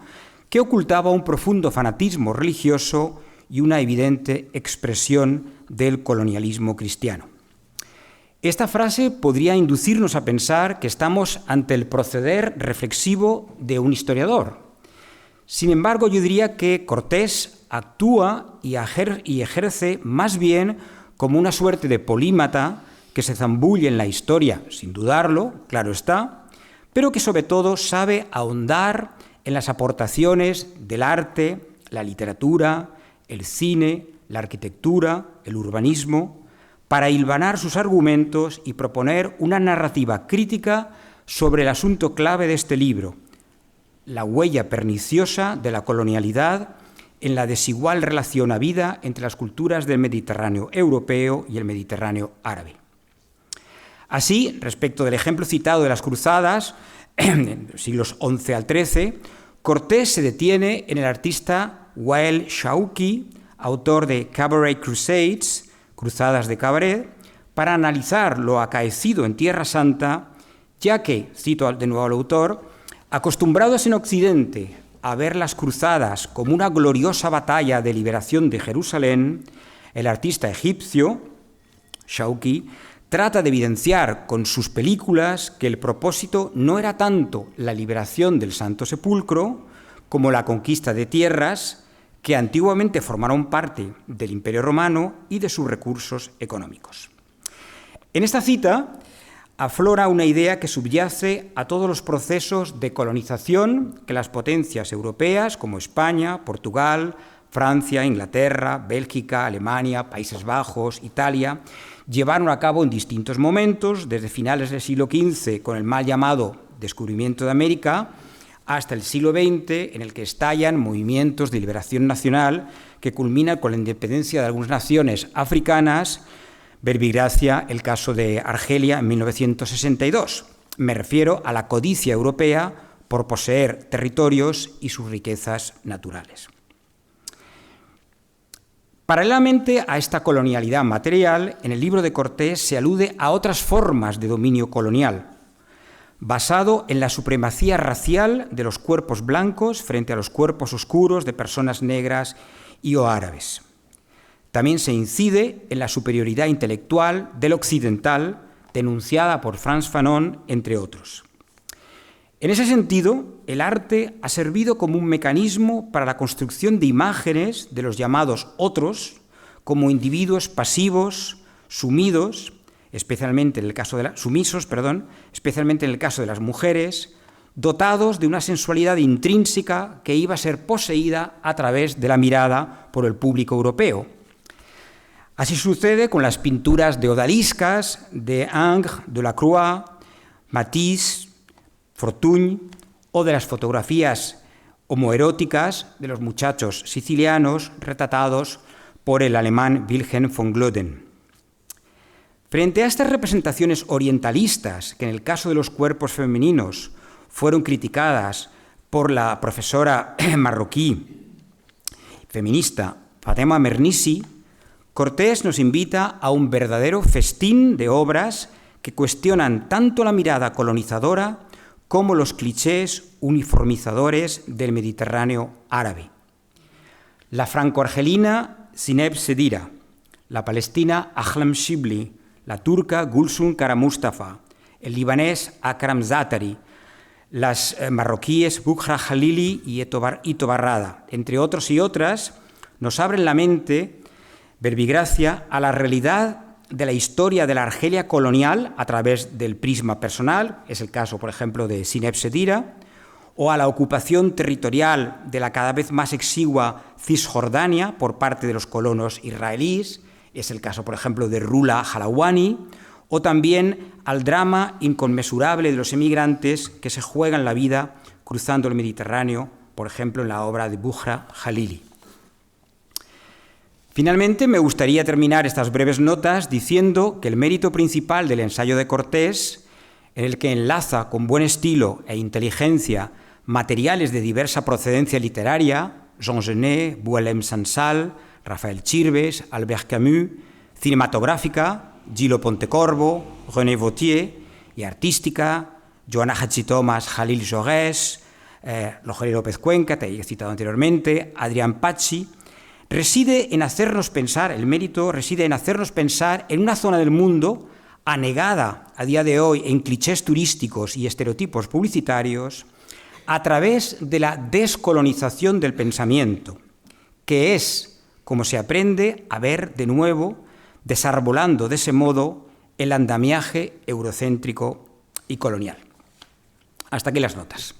que ocultaba un profundo fanatismo religioso y una evidente expresión del colonialismo cristiano. Esta frase podría inducirnos a pensar que estamos ante el proceder reflexivo de un historiador. Sin embargo, yo diría que Cortés actúa y ejerce más bien como una suerte de polímata que se zambulle en la historia, sin dudarlo, claro está, pero que sobre todo sabe ahondar en las aportaciones del arte, la literatura, el cine, la arquitectura, el urbanismo, para hilvanar sus argumentos y proponer una narrativa crítica sobre el asunto clave de este libro, la huella perniciosa de la colonialidad en la desigual relación habida entre las culturas del Mediterráneo europeo y el Mediterráneo árabe. Así, respecto del ejemplo citado de las cruzadas, en los siglos XI al XIII, Cortés se detiene en el artista Wael Shawky, autor de Cabaret Crusades, Cruzadas de Cabaret, para analizar lo acaecido en Tierra Santa, ya que, cito de nuevo al autor, acostumbrados en Occidente a ver las cruzadas como una gloriosa batalla de liberación de Jerusalén, el artista egipcio, Shawky, trata de evidenciar con sus películas que el propósito no era tanto la liberación del Santo Sepulcro como la conquista de tierras que antiguamente formaron parte del Imperio Romano y de sus recursos económicos. En esta cita aflora una idea que subyace a todos los procesos de colonización que las potencias europeas como España, Portugal, Francia, Inglaterra, Bélgica, Alemania, Países Bajos, Italia, llevaron a cabo en distintos momentos, desde finales del siglo XV con el mal llamado descubrimiento de América, hasta el siglo XX, en el que estallan movimientos de liberación nacional que culminan con la independencia de algunas naciones africanas, Verbigracia, el caso de Argelia en 1962. Me refiero a la codicia europea por poseer territorios y sus riquezas naturales. Paralelamente a esta colonialidad material, en el libro de Cortés se alude a otras formas de dominio colonial, basado en la supremacía racial de los cuerpos blancos frente a los cuerpos oscuros de personas negras y o árabes. También se incide en la superioridad intelectual del occidental, denunciada por Frantz Fanon, entre otros. En ese sentido, el arte ha servido como un mecanismo para la construcción de imágenes de los llamados otros como individuos pasivos, sumisos, especialmente en el caso de las mujeres, dotados de una sensualidad intrínseca que iba a ser poseída a través de la mirada por el público europeo. Así sucede con las pinturas de odaliscas de Ingres, Delacroix, Matisse, Fortuny, o de las fotografías homoeróticas de los muchachos sicilianos retratados por el alemán Wilhelm von Gloeden. Frente a estas representaciones orientalistas, que en el caso de los cuerpos femeninos fueron criticadas por la profesora marroquí feminista Fatema Mernissi, Cortés nos invita a un verdadero festín de obras que cuestionan tanto la mirada colonizadora como los clichés uniformizadores del Mediterráneo árabe. La franco-argelina Zineb Sedira, la palestina Ahlam Shibli, la turca Gulsum Kara Mustafa, el libanés Akram Zatari, las marroquíes Bukhra Khalili y Ito Barrada, entre otros y otras, nos abren la mente, Verbigracia, a la realidad de la historia de la Argelia colonial a través del prisma personal, es el caso, por ejemplo, de Zineb Sedira, o a la ocupación territorial de la cada vez más exigua Cisjordania por parte de los colonos israelíes, es el caso, por ejemplo, de Rula Halawani, o también al drama inconmensurable de los emigrantes que se juegan la vida cruzando el Mediterráneo, por ejemplo, en la obra de Bukhra Khalili. Finalmente, me gustaría terminar estas breves notas diciendo que el mérito principal del ensayo de Cortés, en el que enlaza con buen estilo e inteligencia materiales de diversa procedencia literaria, Jean Genet, Boualem Sansal, Rafael Chirves, Albert Camus, cinematográfica, Gillo Pontecorvo, René Vauthier, y artística, Joana Hachi-Thomas, Jalil Jorés, Rogelio López Cuenca, te he citado anteriormente, Adrián Pachi, el mérito reside en hacernos pensar en una zona del mundo anegada a día de hoy en clichés turísticos y estereotipos publicitarios a través de la descolonización del pensamiento, que es como se aprende a ver de nuevo, desarbolando de ese modo el andamiaje eurocéntrico y colonial. Hasta aquí las notas.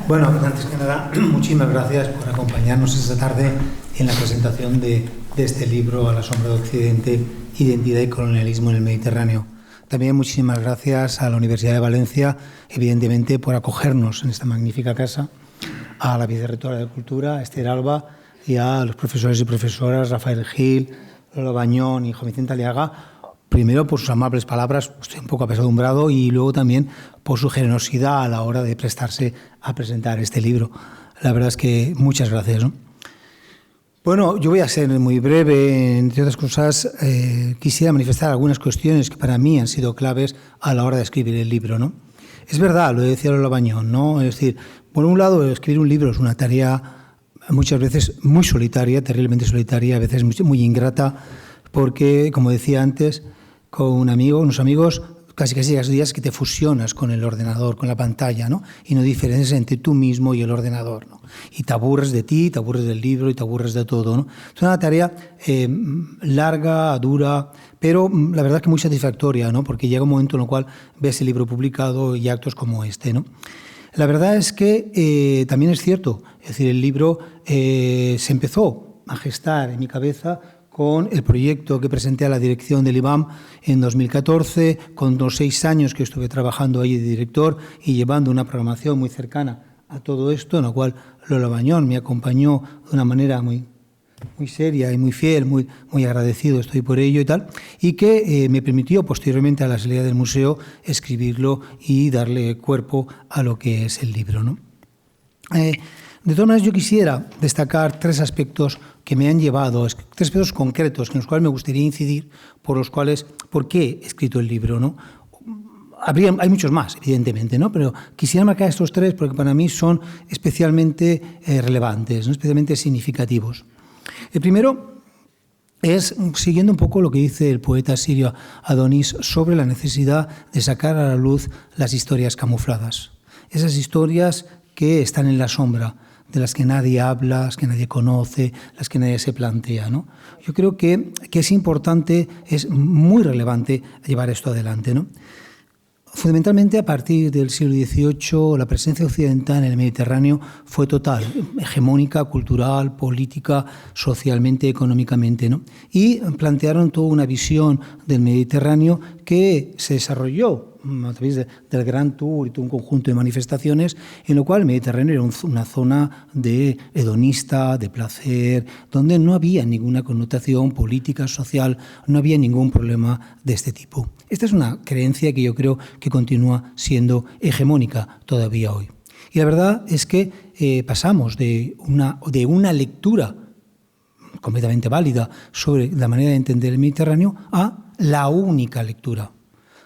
Bueno, antes que nada, muchísimas gracias por acompañarnos esta tarde en la presentación de este libro, A la sombra de Occidente, Identidad y Colonialismo en el Mediterráneo. También muchísimas gracias a la Universidad de Valencia, evidentemente, por acogernos en esta magnífica casa, a la vicerrectora de Cultura, Esther Alba, y a los profesores y profesoras, Rafael Gil, Lola Bañón y Juan Vicente Aliaga, primero por sus amables palabras, estoy un poco apesadumbrado, y luego también por su generosidad a la hora de prestarse a presentar este libro. La verdad es que muchas gracias, ¿no? Bueno, yo voy a ser muy breve. Entre otras cosas, quisiera manifestar algunas cuestiones que para mí han sido claves a la hora de escribir el libro, ¿no? Es verdad, lo decía Lola Bañón, ¿no? Es decir, por un lado, escribir un libro es una tarea muchas veces muy solitaria, terriblemente solitaria, a veces muy ingrata, porque, como decía antes, con unos amigos, casi esos días que te fusionas con el ordenador, con la pantalla, ¿no? Y no diferencias entre tú mismo y el ordenador, ¿no? Y te aburres de ti, te aburres del libro y te aburres de todo, ¿no? Es una tarea larga, dura, pero la verdad que muy satisfactoria, ¿no? Porque llega un momento en el cual ves el libro publicado y actos como este, ¿no? La verdad es que también es cierto, es decir, el libro se empezó a gestar en mi cabeza con el proyecto que presenté a la dirección del IBAM en 2014, con los 6 años que estuve trabajando ahí de director y llevando una programación muy cercana a todo esto, en lo cual Lola Bañón me acompañó de una manera muy seria y muy fiel, muy agradecido estoy por ello y tal, y que me permitió posteriormente a la salida del museo escribirlo y darle cuerpo a lo que es el libro, ¿no? De todas maneras, yo quisiera destacar 3 aspectos que me han llevado, 3 aspectos concretos en los cuales me gustaría incidir, por qué he escrito el libro, ¿no? Hay muchos más, evidentemente, ¿no? Pero quisiera marcar estos 3 porque para mí son especialmente relevantes, ¿no? Especialmente significativos. El primero es siguiendo un poco lo que dice el poeta sirio Adonis sobre la necesidad de sacar a la luz las historias camufladas, esas historias que están en la sombra, de las que nadie habla, las que nadie conoce, las que nadie se plantea, ¿no? Yo creo que es importante, es muy relevante llevar esto adelante, ¿no? Fundamentalmente, a partir del siglo XVIII, la presencia occidental en el Mediterráneo fue total, hegemónica, cultural, política, socialmente, económicamente, ¿no? Y plantearon toda una visión del Mediterráneo que se desarrolló a través del Gran Tour y todo un conjunto de manifestaciones, en lo cual el Mediterráneo era una zona de hedonista, de placer, donde no había ninguna connotación política, social, no había ningún problema de este tipo. Esta es una creencia que yo creo que continúa siendo hegemónica todavía hoy. Y la verdad es que pasamos de una lectura completamente válida sobre la manera de entender el Mediterráneo a la única lectura.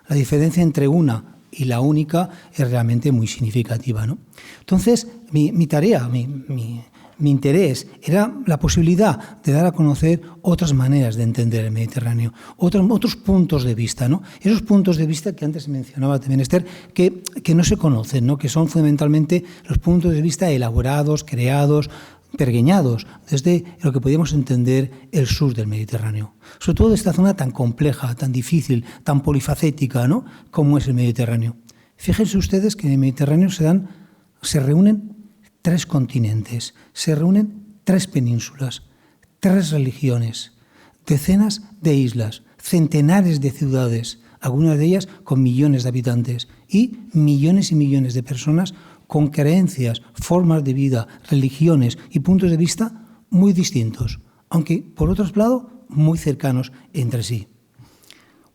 La diferencia entre una y la única es realmente muy significativa, ¿no? Entonces, mi tarea, mi interés era la posibilidad de dar a conocer otras maneras de entender el Mediterráneo, otros puntos de vista, ¿no? Esos puntos de vista que antes mencionaba también Esther, que no se conocen, ¿no? Que son fundamentalmente los puntos de vista elaborados, creados, pergeñados desde lo que podíamos entender el sur del Mediterráneo. Sobre todo de esta zona tan compleja, tan difícil, tan polifacética, ¿no? Como es el Mediterráneo. Fíjense ustedes que en el Mediterráneo se reúnen 3 continentes, se reúnen 3 penínsulas, 3 religiones, decenas de islas, centenares de ciudades, algunas de ellas con millones de habitantes y millones de personas con creencias, formas de vida, religiones y puntos de vista muy distintos, aunque por otro lado muy cercanos entre sí.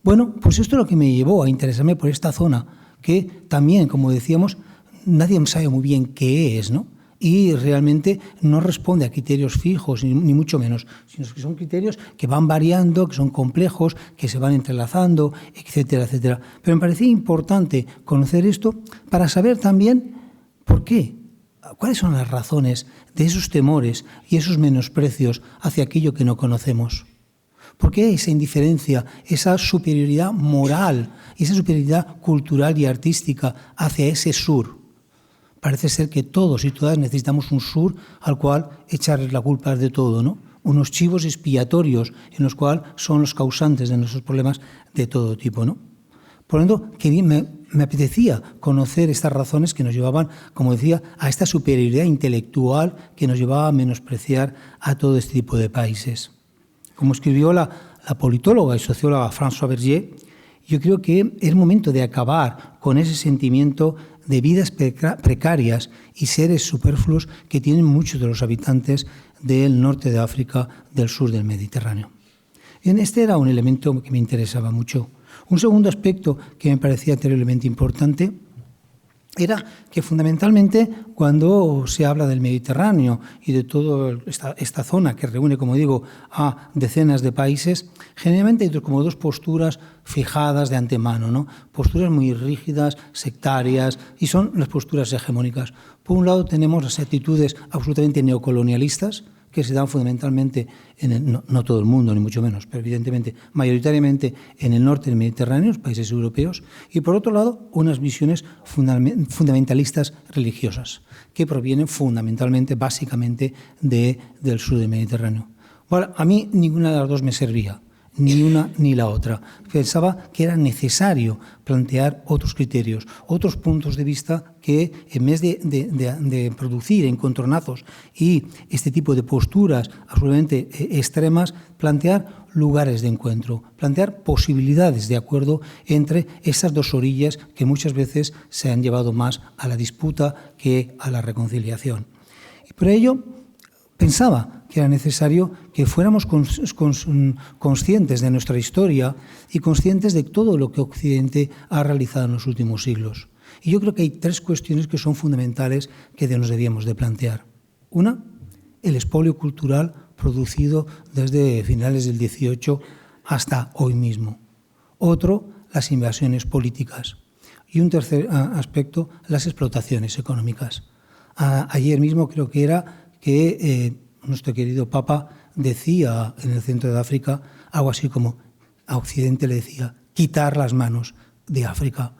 Bueno, pues esto es lo que me llevó a interesarme por esta zona, que también, como decíamos, nadie sabe muy bien qué es, ¿no? Y realmente no responde a criterios fijos, ni mucho menos, sino que son criterios que van variando, que son complejos, que se van entrelazando, etcétera, etcétera. Pero me parecía importante conocer esto para saber también ¿por qué? ¿Cuáles son las razones de esos temores y esos menosprecios hacia aquello que no conocemos? ¿Por qué esa indiferencia, esa superioridad moral y esa superioridad cultural y artística hacia ese sur? Parece ser que todos y todas necesitamos un sur al cual echarles la culpa de todo, ¿no? Unos chivos expiatorios en los cuales son los causantes de nuestros problemas de todo tipo, ¿no? Por lo tanto, que me apetecía conocer estas razones que nos llevaban, como decía, a esta superioridad intelectual que nos llevaba a menospreciar a todo este tipo de países. Como escribió la politóloga y socióloga Françoise Berger, yo creo que es momento de acabar con ese sentimiento de vidas precarias y seres superfluos que tienen muchos de los habitantes del norte de África, del sur del Mediterráneo. Bien, este era un elemento que me interesaba mucho. Un segundo aspecto que me parecía terriblemente importante era que fundamentalmente cuando se habla del Mediterráneo y de toda esta zona que reúne, como digo, a decenas de países, generalmente hay como 2 posturas fijadas de antemano, ¿no? Posturas muy rígidas, sectarias, y son las posturas hegemónicas. Por un lado tenemos las actitudes absolutamente neocolonialistas, que se dan fundamentalmente, no todo el mundo, ni mucho menos, pero evidentemente, mayoritariamente en el norte del Mediterráneo, los países europeos, y por otro lado, unas visiones fundamentalistas religiosas, que provienen fundamentalmente, básicamente, del sur del Mediterráneo. Bueno, a mí ninguna de las dos me servía, ni una ni la otra. Pensaba que era necesario plantear otros criterios, otros puntos de vista que, en vez de producir encontronazos y este tipo de posturas absolutamente extremas, plantear lugares de encuentro, plantear posibilidades de acuerdo entre esas dos orillas que muchas veces se han llevado más a la disputa que a la reconciliación. Y por ello pensaba que era necesario que fuéramos conscientes de nuestra historia y conscientes de todo lo que Occidente ha realizado en los últimos siglos. Y yo creo que hay tres cuestiones que son fundamentales que nos debíamos de plantear. Una, el expolio cultural producido desde finales del XVIII hasta hoy mismo. Otro, las invasiones políticas. Y un tercer aspecto, las explotaciones económicas. Ayer mismo creo que era que nuestro querido Papa decía en el centro de África algo así como, a Occidente le decía, quitar las manos de África.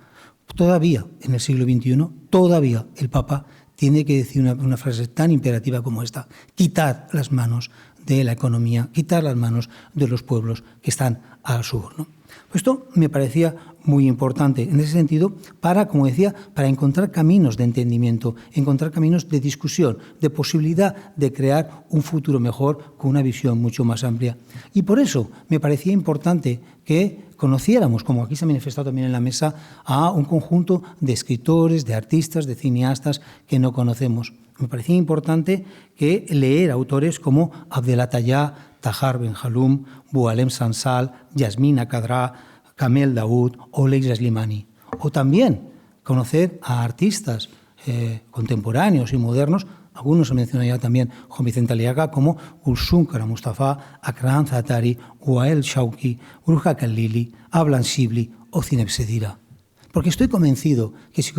Todavía, en el siglo XXI, todavía el Papa tiene que decir una frase tan imperativa como esta, quitar las manos de la economía, quitar las manos de los pueblos que están al sur, ¿no? Esto me parecía muy importante en ese sentido para, como decía, para encontrar caminos de entendimiento, encontrar caminos de discusión, de posibilidad de crear un futuro mejor con una visión mucho más amplia. Y por eso me parecía importante que conociéramos, como aquí se ha manifestado también en la mesa, a un conjunto de escritores, de artistas, de cineastas que no conocemos. Me parecía importante que leer autores como Abdelatayah, Tahar Ben-Haloum, Boualem Sansal, Yasmina Khadra, Kamel Daoud o Leila Slimani. O también conocer a artistas contemporáneos y modernos, algunos se mencionan ya también, Juan Vicente Aliaga, como Gulsum Kara Mustafa, Akram Zatari, Wael Shawki, Urja Khalili, Ablan Shibli o Zineb Sedira. Porque estoy convencido que si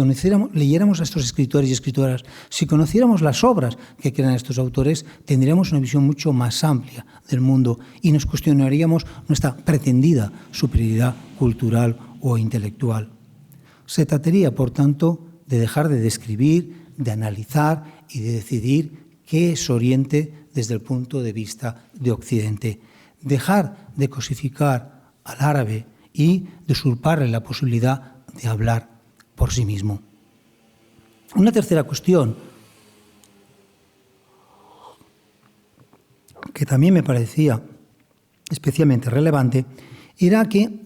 leyéramos a estos escritores y escritoras, si conociéramos las obras que crean estos autores, tendríamos una visión mucho más amplia del mundo y nos cuestionaríamos nuestra pretendida superioridad cultural o intelectual. Se trataría, por tanto, de dejar de describir, de analizar y de decidir qué es Oriente desde el punto de vista de Occidente. Dejar de cosificar al árabe y de usurparle la posibilidad de hablar por sí mismo. Una tercera cuestión que también me parecía especialmente relevante era que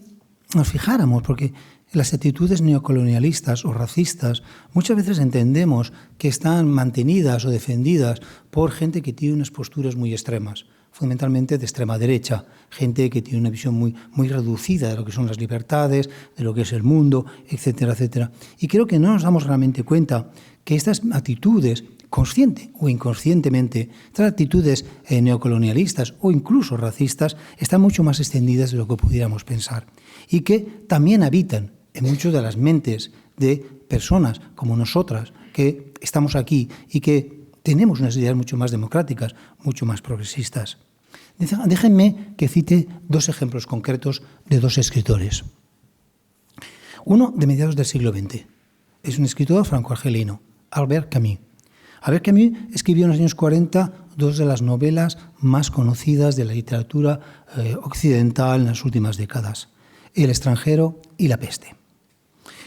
nos fijáramos, porque las actitudes neocolonialistas o racistas muchas veces entendemos que están mantenidas o defendidas por gente que tiene unas posturas muy extremas, fundamentalmente de extrema derecha, gente que tiene una visión muy reducida de lo que son las libertades, de lo que es el mundo, etcétera, etcétera. Y creo que no nos damos realmente cuenta que estas actitudes, consciente o inconscientemente, estas actitudes neocolonialistas o incluso racistas, están mucho más extendidas de lo que pudiéramos pensar y que también habitan en muchas de las mentes de personas como nosotras que estamos aquí y que tenemos unas ideas mucho más democráticas, mucho más progresistas. Déjenme que cite dos ejemplos concretos de dos escritores. Uno de mediados del siglo XX. Es un escritor franco-argelino, Albert Camus. Albert Camus escribió en los años 40 dos de las novelas más conocidas de la literatura occidental en las últimas décadas, El extranjero y La peste.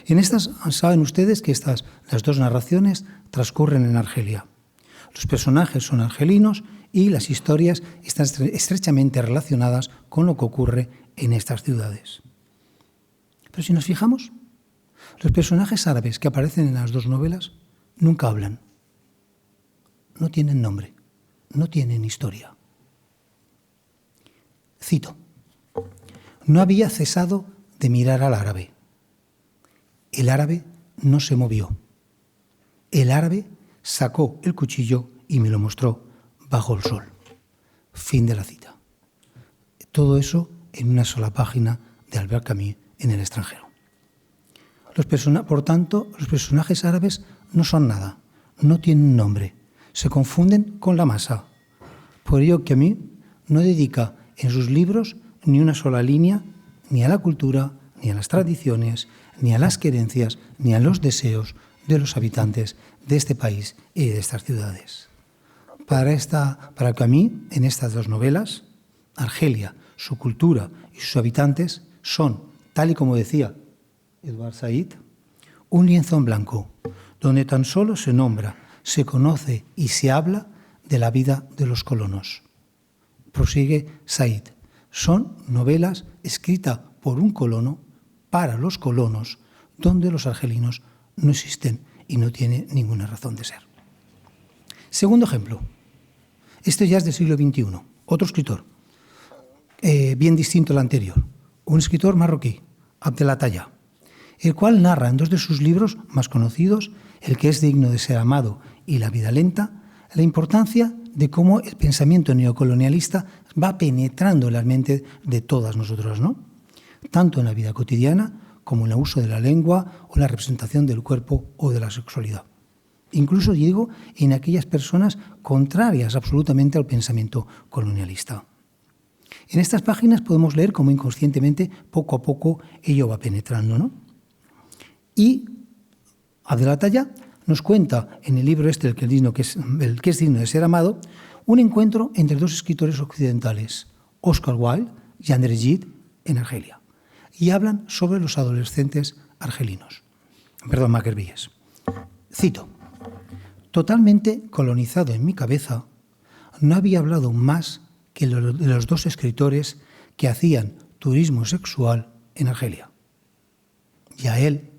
En estas, saben ustedes que las dos narraciones transcurren en Argelia. Los personajes son argelinos y las historias están estrechamente relacionadas con lo que ocurre en estas ciudades. Pero si nos fijamos, los personajes árabes que aparecen en las dos novelas nunca hablan, no tienen nombre, no tienen historia. Cito: no había cesado de mirar al árabe. El árabe no se movió. El árabe sacó el cuchillo y me lo mostró bajo el sol. Fin de la cita. Todo eso en una sola página de Albert Camus en El extranjero. Por tanto, los personajes árabes no son nada, no tienen nombre, se confunden con la masa. Por ello, Camus no dedica en sus libros ni una sola línea ni a la cultura, ni a las tradiciones, ni a las querencias, ni a los deseos de los habitantes de este país y de estas ciudades. Para Camus, en estas dos novelas, Argelia, su cultura y sus habitantes son, tal y como decía Edward Said, un lienzo en blanco, donde tan solo se nombra, se conoce y se habla de la vida de los colonos. Prosigue Said. Son novelas escritas por un colono para los colonos, donde los argelinos no existen y no tienen ninguna razón de ser. Segundo ejemplo. Este ya es del siglo XXI. Otro escritor, bien distinto al anterior. Un escritor marroquí, Abdelataya, el cual narra en dos de sus libros más conocidos, El que es digno de ser amado y La vida lenta, la importancia de cómo el pensamiento neocolonialista va penetrando en la mente de todas nosotros, ¿no? Tanto en la vida cotidiana como en el uso de la lengua o en la representación del cuerpo o de la sexualidad. Incluso, digo, en aquellas personas contrarias absolutamente al pensamiento colonialista. En estas páginas podemos leer cómo inconscientemente, poco a poco, ello va penetrando, ¿no? Y Abdelataya nos cuenta en el libro el que es digno de ser amado, un encuentro entre dos escritores occidentales, Oscar Wilde y André Gide, en Argelia, y hablan sobre los adolescentes maghrebíes. Cito: totalmente colonizado en mi cabeza, no había hablado más que de los dos escritores que hacían turismo sexual en Argelia. Y a él,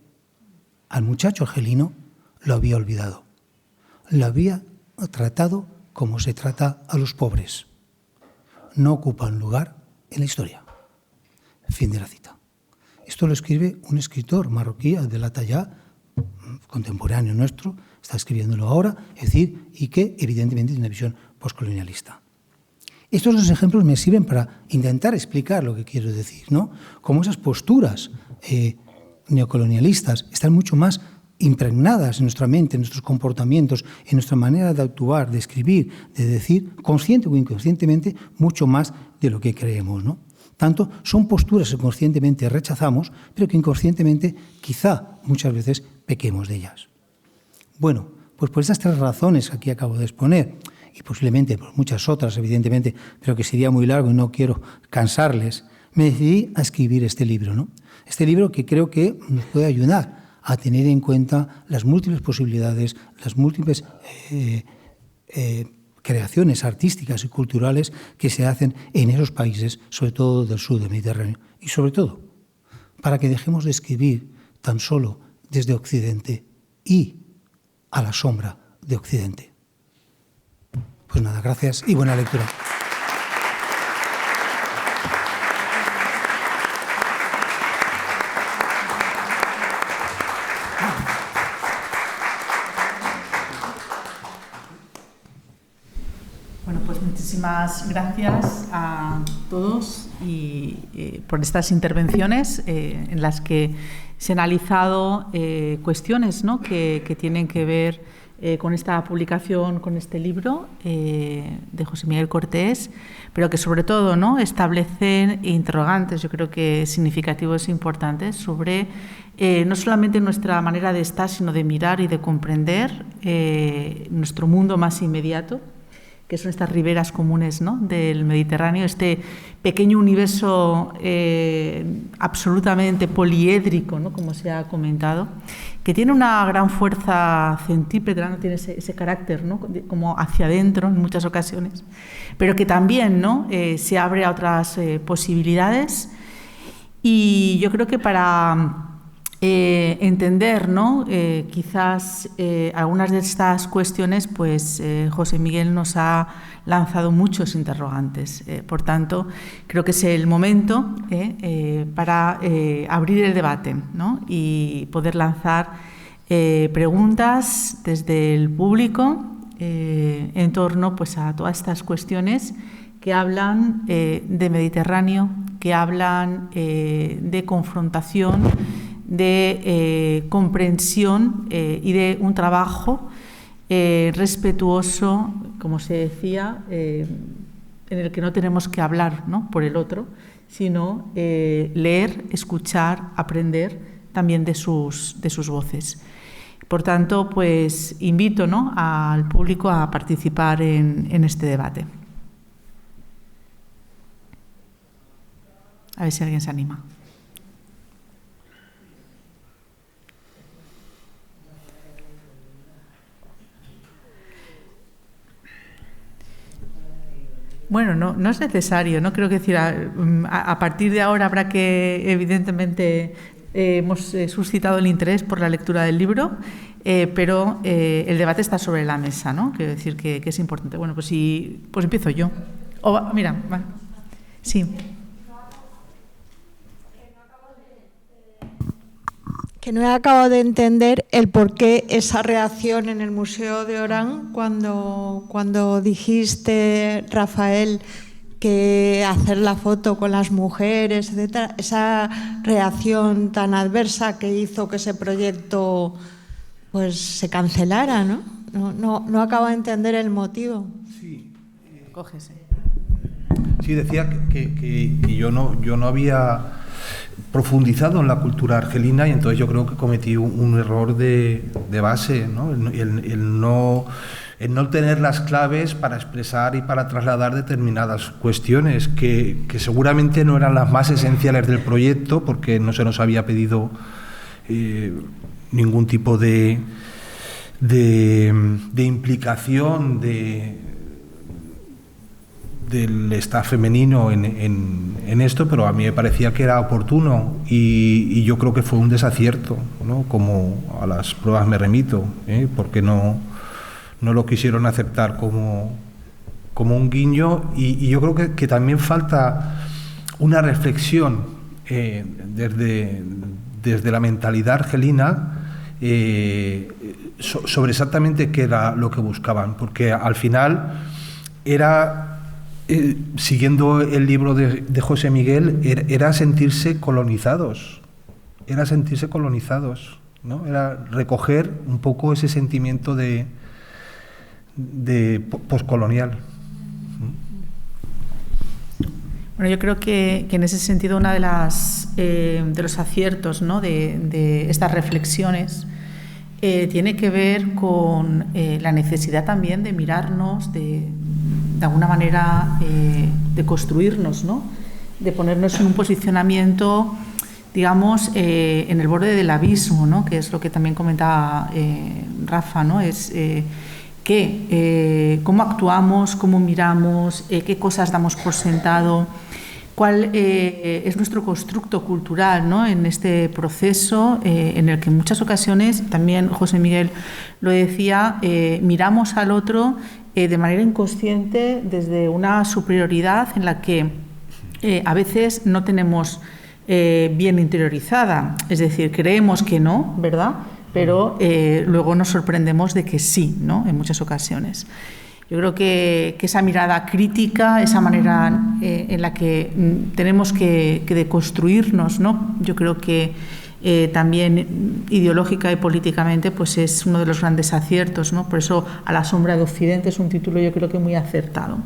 al muchacho argelino, lo había olvidado. Lo había tratado como se trata a los pobres. No ocupan lugar en la historia. Fin de la cita. Esto lo escribe un escritor marroquí, Abdelataya, contemporáneo nuestro, está escribiéndolo ahora, es decir, y que evidentemente tiene una visión postcolonialista. Estos dos ejemplos me sirven para intentar explicar lo que quiero decir, ¿no? Cómo esas posturas neocolonialistas están mucho más impregnadas en nuestra mente, en nuestros comportamientos, en nuestra manera de actuar, de escribir, de decir, consciente o inconscientemente, mucho más de lo que creemos, ¿no? Tanto son posturas que conscientemente rechazamos, pero que inconscientemente quizá muchas veces pequemos de ellas. Bueno, pues por estas tres razones que aquí acabo de exponer, y posiblemente por muchas otras, evidentemente, pero que sería muy largo y no quiero cansarles, me decidí a escribir este libro, ¿no? Este libro que creo que nos puede ayudar a tener en cuenta las múltiples posibilidades, las múltiples creaciones artísticas y culturales que se hacen en esos países, sobre todo del sur del Mediterráneo. Y sobre todo, para que dejemos de escribir tan solo desde Occidente y a la sombra de Occidente. Pues nada, gracias y buena lectura. Bueno, pues muchísimas gracias a todos y por estas intervenciones en las que se han analizado cuestiones, ¿no?, que tienen que ver con esta publicación, con este libro de José Miguel Cortés, pero que sobre todo, ¿no?, establecen interrogantes, yo creo que significativos e importantes, sobre no solamente nuestra manera de estar, sino de mirar y de comprender nuestro mundo más inmediato, que son estas riberas comunes, ¿no?, del Mediterráneo, este pequeño universo absolutamente poliédrico, ¿no?, como se ha comentado, que tiene una gran fuerza centrípeta, ¿no?, tiene ese carácter, ¿no?, como hacia adentro en muchas ocasiones, pero que también, ¿no?, se abre a otras posibilidades. Y yo creo que para entender, ¿no?, quizás algunas de estas cuestiones, pues José Miguel nos ha lanzado muchos interrogantes. Por tanto, creo que es el momento para abrir el debate, ¿no?, y poder lanzar preguntas desde el público en torno, pues, a todas estas cuestiones que hablan de Mediterráneo, que hablan de confrontación, de comprensión y de un trabajo respetuoso, como se decía, en el que no tenemos que hablar, ¿no?, por el otro, sino leer, escuchar, aprender también de sus voces. Por tanto, pues invito, ¿no?, al público a participar en este debate. A ver si alguien se anima. Bueno, no es necesario, no creo que decir, a partir de ahora habrá que, evidentemente, hemos suscitado el interés por la lectura del libro, pero el debate está sobre la mesa, ¿no? Quiero decir que es importante. Bueno, pues empiezo yo. Mira, vale. Sí. Que no he acabado de entender el por qué esa reacción en el Museo de Orán cuando dijiste, Rafael, que hacer la foto con las mujeres, etcétera, esa reacción tan adversa que hizo que ese proyecto pues se cancelara, ¿no? No acabo de entender el motivo. Sí. Cógese. Sí, decía que yo no había profundizado en la cultura argelina y entonces yo creo que cometí un error de base, ¿no? El no tener las claves para expresar y para trasladar determinadas cuestiones que seguramente no eran las más esenciales del proyecto porque no se nos había pedido ningún tipo de implicación del staff femenino en esto, pero a mí me parecía que era oportuno y yo creo que fue un desacierto, ¿no? Como a las pruebas me remito, porque no lo quisieron aceptar como un guiño y yo creo que también falta una reflexión desde la mentalidad argelina sobre exactamente qué era lo que buscaban, porque al final era... siguiendo el libro de José Miguel, era sentirse colonizados, ¿no? Era recoger un poco ese sentimiento de poscolonial. Bueno, yo creo que en ese sentido una de los aciertos, ¿no? de estas reflexiones tiene que ver con la necesidad también de mirarnos, de alguna manera de construirnos, ¿no? De ponernos en un posicionamiento, digamos, en el borde del abismo, ¿no? Que es lo que también comentaba Rafa, ¿no? Es cómo actuamos, cómo miramos, qué cosas damos por sentado, cuál es nuestro constructo cultural, ¿no? En este proceso en el que en muchas ocasiones, también José Miguel lo decía, miramos al otro de manera inconsciente desde una superioridad en la que a veces no tenemos bien interiorizada, es decir, creemos que no, ¿verdad? Pero luego nos sorprendemos de que sí, ¿no? En muchas ocasiones. Yo creo que esa mirada crítica, esa manera en la que tenemos que deconstruirnos, ¿no? Yo creo que también ideológica y políticamente pues es uno de los grandes aciertos, ¿no? Por eso A la sombra de Occidente es un título yo creo que muy acertado.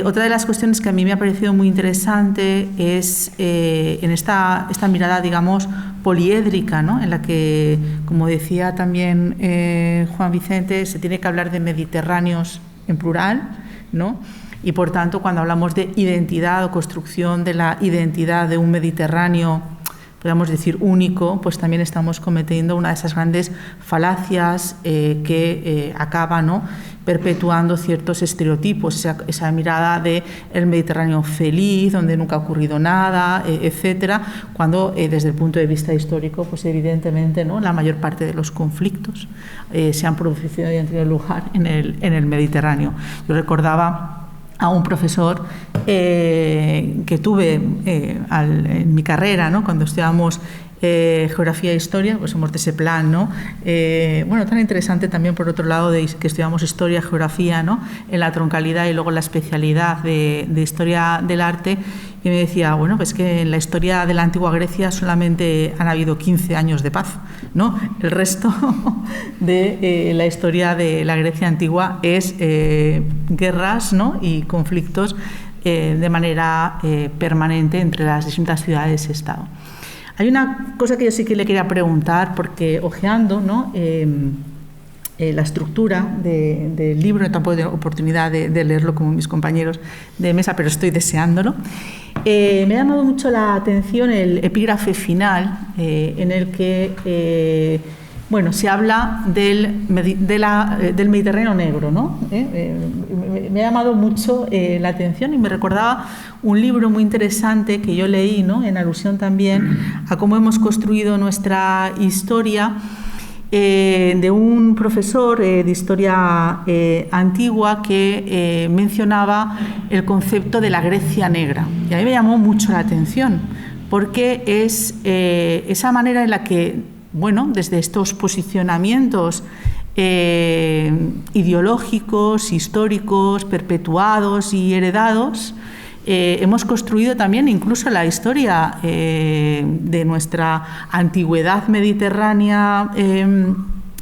Otra de las cuestiones que a mí me ha parecido muy interesante es en esta mirada, digamos, poliédrica, ¿no? En la que, como decía también Juan Vicente, se tiene que hablar de mediterráneos en plural, ¿no? Y por tanto, cuando hablamos de identidad o construcción de la identidad de un Mediterráneo, podríamos decir único, pues también estamos cometiendo una de esas grandes falacias que acaba, ¿no? Perpetuando ciertos estereotipos, esa mirada de el Mediterráneo feliz, donde nunca ha ocurrido nada, etcétera, cuando desde el punto de vista histórico, pues evidentemente, ¿no? La mayor parte de los conflictos se han producido y han tenido lugar en el Mediterráneo. Yo recordaba a un profesor que tuve en mi carrera, ¿no? Cuando estudiábamos geografía e historia, pues somos de ese plan, ¿no? Bueno, tan interesante también por otro lado de que estudiamos historia, geografía, ¿no? En la troncalidad y luego la especialidad de historia del arte, y me decía, bueno, pues que en la historia de la antigua Grecia solamente han habido 15 años de paz, ¿no? El resto de la historia de la Grecia antigua es guerras, ¿no? Y conflictos de manera permanente entre las distintas ciudades-estado. Hay una cosa que yo sí que le quería preguntar, porque ojeando, ¿no? la estructura del libro, tampoco he tenido oportunidad de leerlo como mis compañeros de mesa, pero estoy deseándolo. Me ha llamado mucho la atención el epígrafe final, en el que se habla del Mediterráneo negro, ¿no? Me ha llamado mucho la atención y me recordaba un libro muy interesante que yo leí, ¿no?, en alusión también a cómo hemos construido nuestra historia, de un profesor de historia antigua que mencionaba el concepto de la Grecia negra. Y a mí me llamó mucho la atención, porque es esa manera en la que, desde estos posicionamientos ideológicos, históricos, perpetuados y heredados, hemos construido también incluso la historia de nuestra antigüedad mediterránea,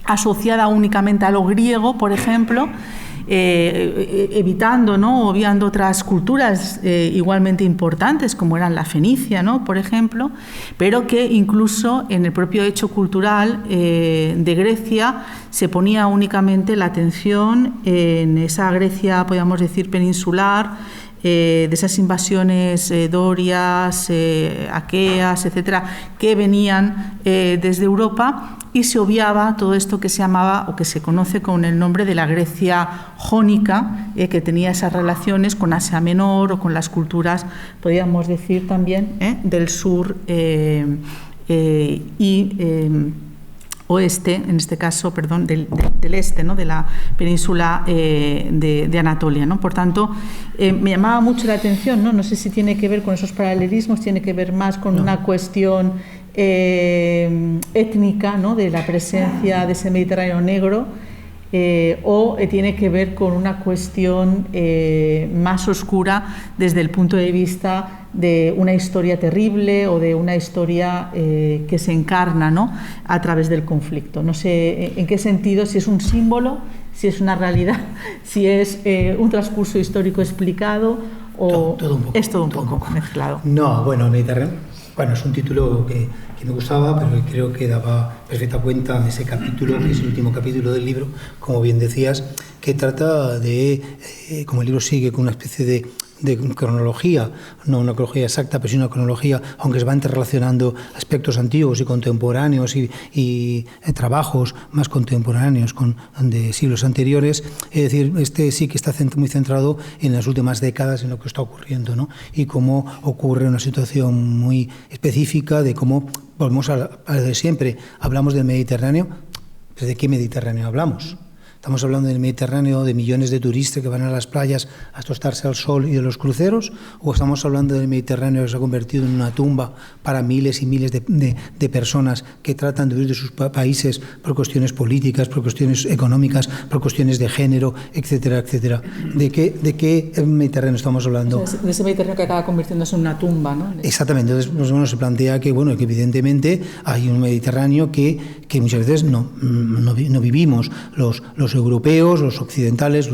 asociada únicamente a lo griego, por ejemplo, evitando, ¿no?, obviando otras culturas igualmente importantes, como eran la fenicia, ¿no?, por ejemplo, pero que incluso en el propio hecho cultural de Grecia se ponía únicamente la atención en esa Grecia, podríamos decir, peninsular, de esas invasiones dorias, aqueas, etcétera, que venían desde Europa, y se obviaba todo esto que se llamaba o que se conoce con el nombre de la Grecia jónica, que tenía esas relaciones con Asia Menor o con las culturas, podríamos decir también, del sur oeste, en este caso, perdón, del este, ¿no?, de la península de Anatolia, ¿no? Por tanto, me llamaba mucho la atención, ¿no? No sé si tiene que ver con esos paralelismos, tiene que ver más con una cuestión étnica, ¿no?, de la presencia de ese Mediterráneo negro, o tiene que ver con una cuestión más oscura desde el punto de vista de una historia terrible o de una historia que se encarna, ¿no?, a través del conflicto. No sé en qué sentido, si es un símbolo, si es una realidad, si es un transcurso histórico explicado o todo un poco, es todo un poco mezclado. No, bueno, Mediterráneo, es un título que me gustaba, pero creo que daba perfecta cuenta de ese capítulo, que es el último capítulo del libro, como bien decías, que trata de, como el libro sigue con una especie de cronología, no una cronología exacta, pero sí una cronología, aunque se van interrelacionando aspectos antiguos y contemporáneos y trabajos más contemporáneos de siglos anteriores. Es decir, este sí que está muy centrado en las últimas décadas, en lo que está ocurriendo, ¿no? Y cómo ocurre una situación muy específica de cómo, volvemos a de siempre, hablamos del Mediterráneo. ¿De qué Mediterráneo hablamos? ¿Estamos hablando del Mediterráneo de millones de turistas que van a las playas a tostarse al sol y de los cruceros? ¿O estamos hablando del Mediterráneo que se ha convertido en una tumba para miles y miles de personas que tratan de huir de sus países por cuestiones políticas, por cuestiones económicas, por cuestiones de género, etcétera, etcétera? ¿De qué Mediterráneo estamos hablando? De ese Mediterráneo que acaba convirtiéndose en una tumba, ¿no? Exactamente. Entonces, se plantea que evidentemente hay un Mediterráneo que muchas veces no vivimos los europeos, los occidentales,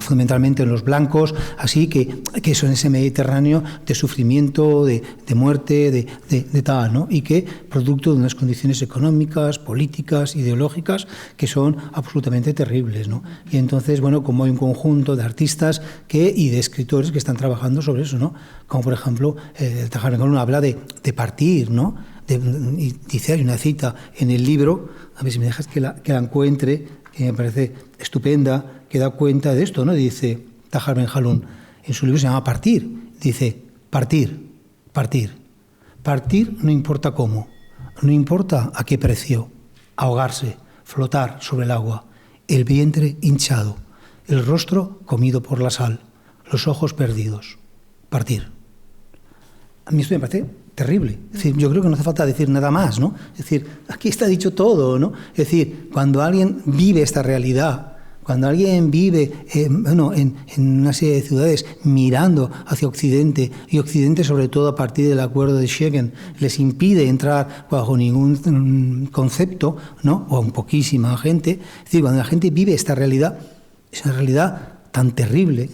fundamentalmente los blancos, así que son ese Mediterráneo de sufrimiento, de muerte, de tal, ¿no? Y que producto de unas condiciones económicas, políticas, ideológicas que son absolutamente terribles, ¿no? Y entonces, como hay un conjunto de artistas y de escritores que están trabajando sobre eso, ¿no? Como por ejemplo, Tahar Ben Jelloun habla de partir, ¿no? Y dice, hay una cita en el libro, a ver si me dejas que la encuentre, que me parece estupenda, que da cuenta de esto, ¿no? Dice Tahar Ben Jelloun, en su libro se llama Partir, dice, partir no importa cómo, no importa a qué precio, ahogarse, flotar sobre el agua, el vientre hinchado, el rostro comido por la sal, los ojos perdidos, partir. A mí esto me parece terrible. Es decir, yo creo que no hace falta decir nada más, ¿no? Es decir, aquí está dicho todo, ¿no? Es decir, cuando alguien vive esta realidad, cuando alguien vive en una serie de ciudades mirando hacia Occidente, y Occidente sobre todo a partir del acuerdo de Schengen les impide entrar bajo ningún concepto, ¿no? O a poquísima gente. Es decir, cuando la gente vive esta realidad, es una realidad tan terrible,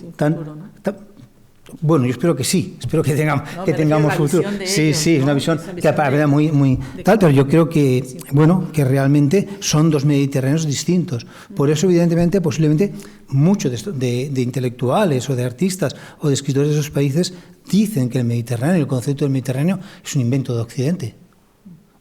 Bueno, yo espero que sí, espero que tengamos futuro. Sí, ellos, sí, ¿no? una visión Esa que para muy tal, pero yo creo que, bueno, que realmente son dos mediterráneos distintos. Por eso, evidentemente, posiblemente muchos de intelectuales o de artistas o de escritores de esos países dicen que el Mediterráneo, el concepto del Mediterráneo, es un invento de Occidente.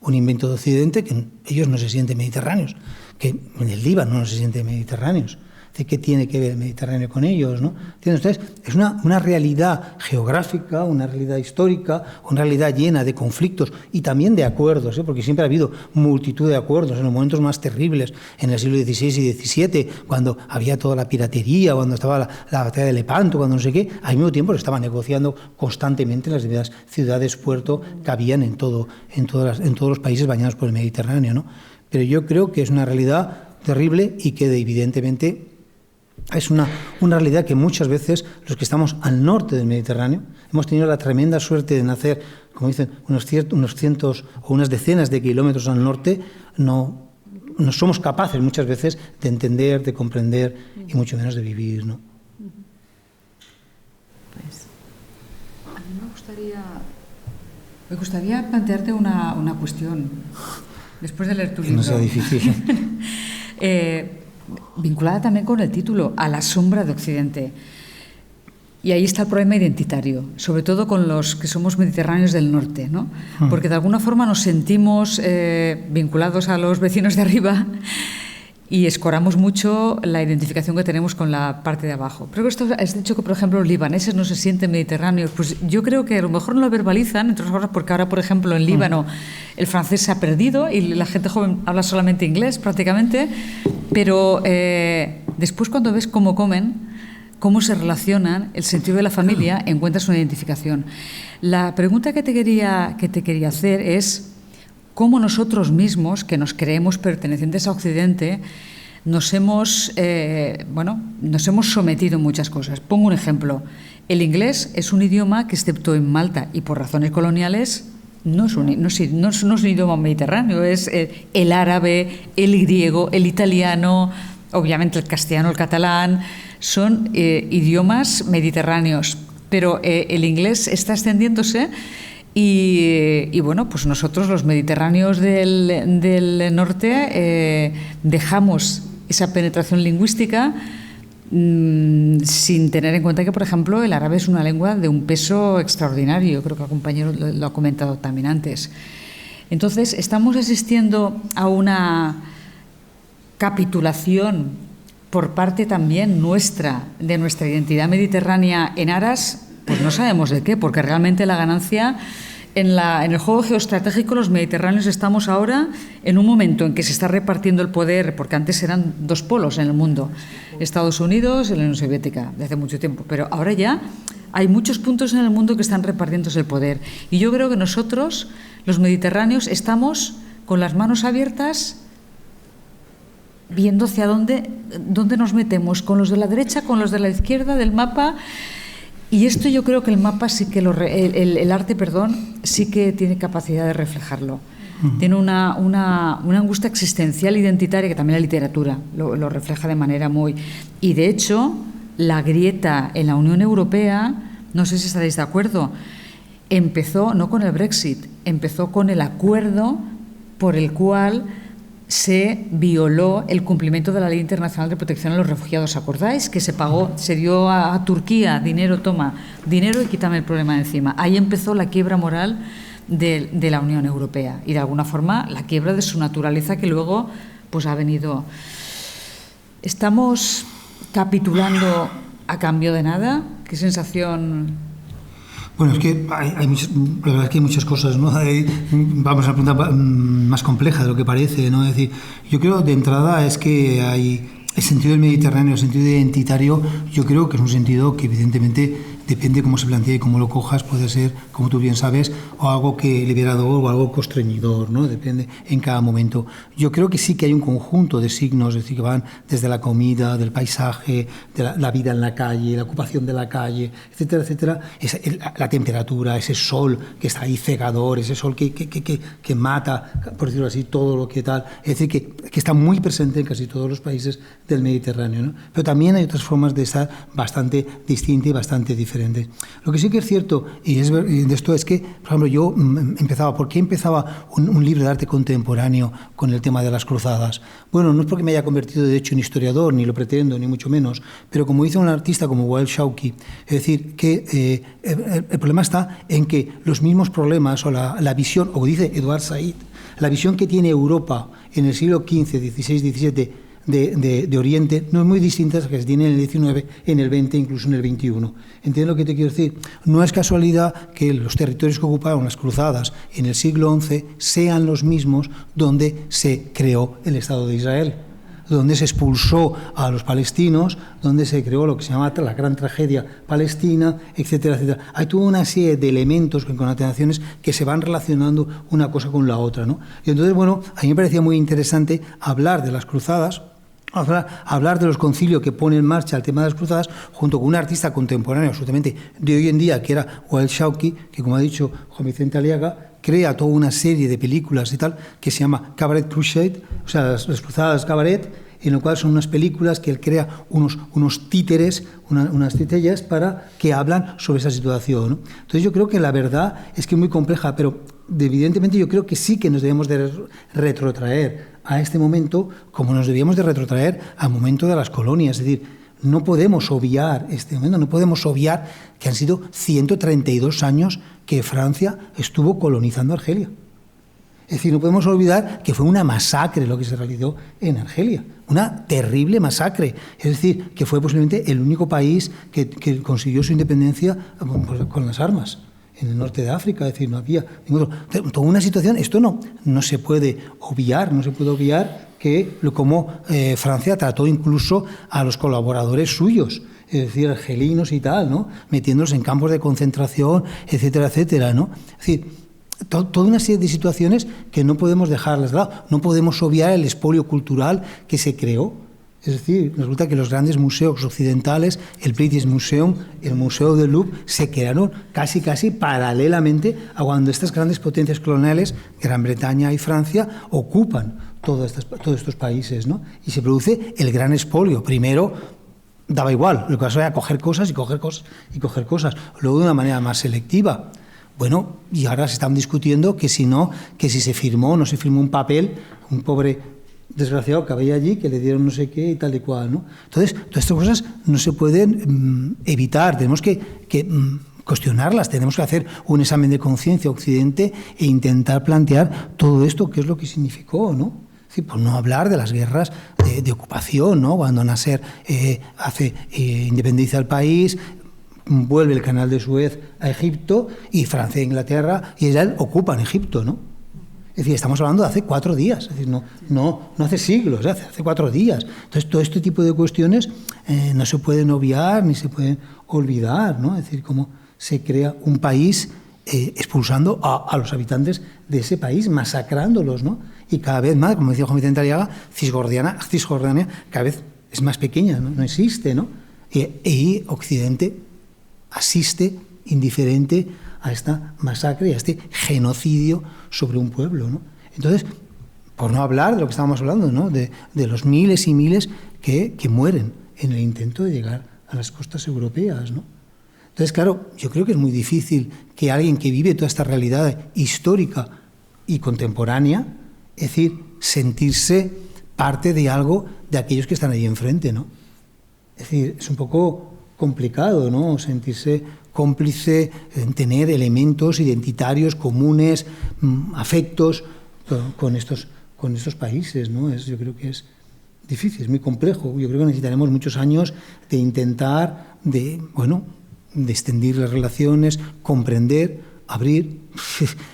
Un invento de Occidente que ellos no se sienten mediterráneos, que en el Líbano no se sienten mediterráneos. ¿Qué tiene que ver el Mediterráneo con ellos? ¿No? Entonces, es una realidad geográfica, una realidad histórica, una realidad llena de conflictos y también de acuerdos, porque siempre ha habido multitud de acuerdos en los momentos más terribles, en el siglo XVI y XVII, cuando había toda la piratería, cuando estaba la batalla de Lepanto, cuando no sé qué, al mismo tiempo se estaba negociando constantemente en las diversas ciudades, puertos que habían en todos los países bañados por el Mediterráneo, ¿no? Pero yo creo que es una realidad terrible y que evidentemente es una realidad que muchas veces los que estamos al norte del Mediterráneo hemos tenido la tremenda suerte de nacer, como dicen, unos cientos o unas decenas de kilómetros al norte, no somos capaces muchas veces de entender, de comprender y mucho menos de vivir, ¿no? Pues, a mí me gustaría plantearte una cuestión después de leer tu libro. Que no sea difícil. Vinculada también con el título, A la sombra de Occidente. Y ahí está el problema identitario, sobre todo con los que somos mediterráneos del norte, ¿no? Porque de alguna forma nos sentimos vinculados a los vecinos de arriba y escoramos mucho la identificación que tenemos con la parte de abajo. Pero esto has dicho que, por ejemplo, los libaneses no se sienten mediterráneos. Pues yo creo que a lo mejor no lo verbalizan, entre otras cosas, porque ahora, por ejemplo, en Líbano el francés se ha perdido y la gente joven habla solamente inglés prácticamente, pero después cuando ves cómo comen, cómo se relacionan, el sentido de la familia, encuentras una identificación. La pregunta que te quería hacer es cómo nosotros mismos, que nos creemos pertenecientes a Occidente, nos hemos sometido a muchas cosas. Pongo un ejemplo. El inglés es un idioma que, excepto en Malta y por razones coloniales, no es un idioma mediterráneo. Es el árabe, el griego, el italiano, obviamente el castellano, el catalán, son idiomas mediterráneos. Pero el inglés está extendiéndose. Y bueno, pues nosotros los mediterráneos del norte dejamos esa penetración lingüística sin tener en cuenta que, por ejemplo, el árabe es una lengua de un peso extraordinario. Creo que el compañero lo ha comentado también antes. Entonces, estamos asistiendo a una capitulación por parte también de nuestra identidad mediterránea en aras. Pues no sabemos de qué, porque realmente la ganancia en el juego geoestratégico, los mediterráneos estamos ahora en un momento en que se está repartiendo el poder, porque antes eran dos polos en el mundo, Estados Unidos y la Unión Soviética, desde hace mucho tiempo, pero ahora ya hay muchos puntos en el mundo que están repartiéndose el poder. Y yo creo que nosotros, los mediterráneos, estamos con las manos abiertas viendo hacia dónde nos metemos, con los de la derecha, con los de la izquierda del mapa. Y esto yo creo que el mapa sí que el arte, sí que tiene capacidad de reflejarlo. Tiene una angustia existencial identitaria que también la literatura lo refleja de manera muy... Y de hecho, la grieta en la Unión Europea, no sé si estaréis de acuerdo, empezó no con el Brexit, empezó con el acuerdo por el cual se violó el cumplimiento de la Ley Internacional de Protección a los Refugiados. ¿Acordáis? Que se dio a Turquía dinero, toma dinero y quítame el problema de encima. Ahí empezó la quiebra moral de la Unión Europea y de alguna forma la quiebra de su naturaleza que luego pues ha venido. ¿Estamos capitulando a cambio de nada? ¿Qué sensación? Bueno, es que la verdad es que hay muchas cosas, ¿no? Vamos a una pregunta más compleja de lo que parece, ¿no? Es decir, yo creo de entrada es que hay el sentido del Mediterráneo, el sentido identitario, yo creo que es un sentido que evidentemente depende cómo se plantea y cómo lo cojas, puede ser, como tú bien sabes, o algo que liberador o algo constreñidor, ¿no? Depende en cada momento. Yo creo que sí que hay un conjunto de signos, es decir, que van desde la comida, del paisaje, de la vida en la calle, la ocupación de la calle, etcétera, etcétera. La temperatura, ese sol que está ahí cegador, ese sol que mata, por decirlo así, todo lo que tal. Es decir, que está muy presente en casi todos los países del Mediterráneo, ¿no? Pero también hay otras formas de estar bastante distintas y bastante diferentes. diferentes. Lo que sí que es cierto, y de esto es que, por ejemplo, yo ¿por qué empezaba un libro de arte contemporáneo con el tema de las cruzadas? Bueno, no es porque me haya convertido de hecho en historiador, ni lo pretendo, ni mucho menos, pero como dice un artista como Wael Shawky, es decir, que el problema está en que los mismos problemas o la visión, o dice Edward Said, la visión que tiene Europa en el siglo XV, XVI, XVII de Oriente no es muy distinta a la que se tiene en el XIX, en el XX, incluso en el XXI. ¿Entiendes lo que te quiero decir? No es casualidad que los territorios que ocuparon las cruzadas en el siglo XI sean los mismos donde se creó el Estado de Israel, donde se expulsó a los palestinos, donde se creó lo que se llama la gran tragedia palestina, etcétera, etcétera. Hay toda una serie de elementos con concatenaciones que se van relacionando una cosa con la otra, ¿no? Y entonces, bueno, a mí me parecía muy interesante hablar de las cruzadas, hablar de los concilios que pone en marcha el tema de las cruzadas, junto con un artista contemporáneo absolutamente de hoy en día, que era Wael Shawky, que, como ha dicho Juan Vicente Aliaga, crea toda una serie de películas y tal, que se llama Cabaret Crusade, o sea, las cruzadas Cabaret, en lo cual son unas películas que él crea unos títeres, unas titellas para que hablan sobre esa situación, ¿no? Entonces yo creo que la verdad es que es muy compleja, pero evidentemente yo creo que sí que nos debemos de retrotraer a este momento como nos debíamos de retrotraer al momento de las colonias. Es decir, no podemos obviar este momento, no podemos obviar que han sido 132 años que Francia estuvo colonizando Argelia. Es decir, no podemos olvidar que fue una masacre lo que se realizó en Argelia, una terrible masacre. Es decir, que fue posiblemente el único país que consiguió su independencia con las armas en el norte de África. Es decir, no había ningún otro. Toda una situación, esto no se puede obviar, que como Francia trató incluso a los colaboradores suyos, es decir, argelinos y tal, ¿no? Metiéndolos en campos de concentración, etcétera, etcétera, ¿no? Es decir, toda una serie de situaciones que no podemos dejarlas de lado. No podemos obviar el expolio cultural que se creó. Es decir, resulta que los grandes museos occidentales, el British Museum, el Museo del Louvre, se crearon casi paralelamente a cuando estas grandes potencias coloniales, Gran Bretaña y Francia, ocupan todos estos países, ¿no? Y se produce el gran expolio. Primero daba igual, lo que pasó era coger cosas y coger cosas y coger cosas. Luego de una manera más selectiva. Bueno, y ahora se están discutiendo que si se firmó o no se firmó un papel, un pobre desgraciado que había allí, que le dieron no sé qué y tal y cual, ¿no? Entonces, todas estas cosas no se pueden evitar, tenemos que cuestionarlas, tenemos que hacer un examen de conciencia Occidente e intentar plantear todo esto, qué es lo que significó, ¿no? Es decir, por no hablar de las guerras de ocupación, ¿no? Cuando Nasser independiza el país, vuelve el canal de Suez a Egipto y Francia, Inglaterra y Israel ocupan Egipto, ¿no? Es decir, estamos hablando de hace 4 días, es decir, no hace siglos, hace 4 días. Entonces, todo este tipo de cuestiones no se pueden obviar ni se pueden olvidar, ¿no? Es decir, cómo se crea un país expulsando a los habitantes de ese país, masacrándolos, ¿no? Y cada vez más, como decía Juan Vicente Aliaga, Cisjordania cada vez es más pequeña, no existe, ¿no? Y Occidente asiste indiferente a esta masacre y a este genocidio sobre un pueblo, ¿no? Entonces, por no hablar de lo que estábamos hablando, ¿no? De los miles y miles que mueren en el intento de llegar a las costas europeas, ¿no? Entonces, claro, yo creo que es muy difícil que alguien que vive toda esta realidad histórica y contemporánea, es decir, sentirse parte de algo de aquellos que están ahí enfrente, ¿no? Es decir, es un poco complicado, ¿no? Sentirse cómplice, tener elementos identitarios comunes, afectos con estos países, ¿no? Yo creo que es difícil, es muy complejo. Yo creo que necesitaremos muchos años de intentar, de extender las relaciones, comprender, abrir,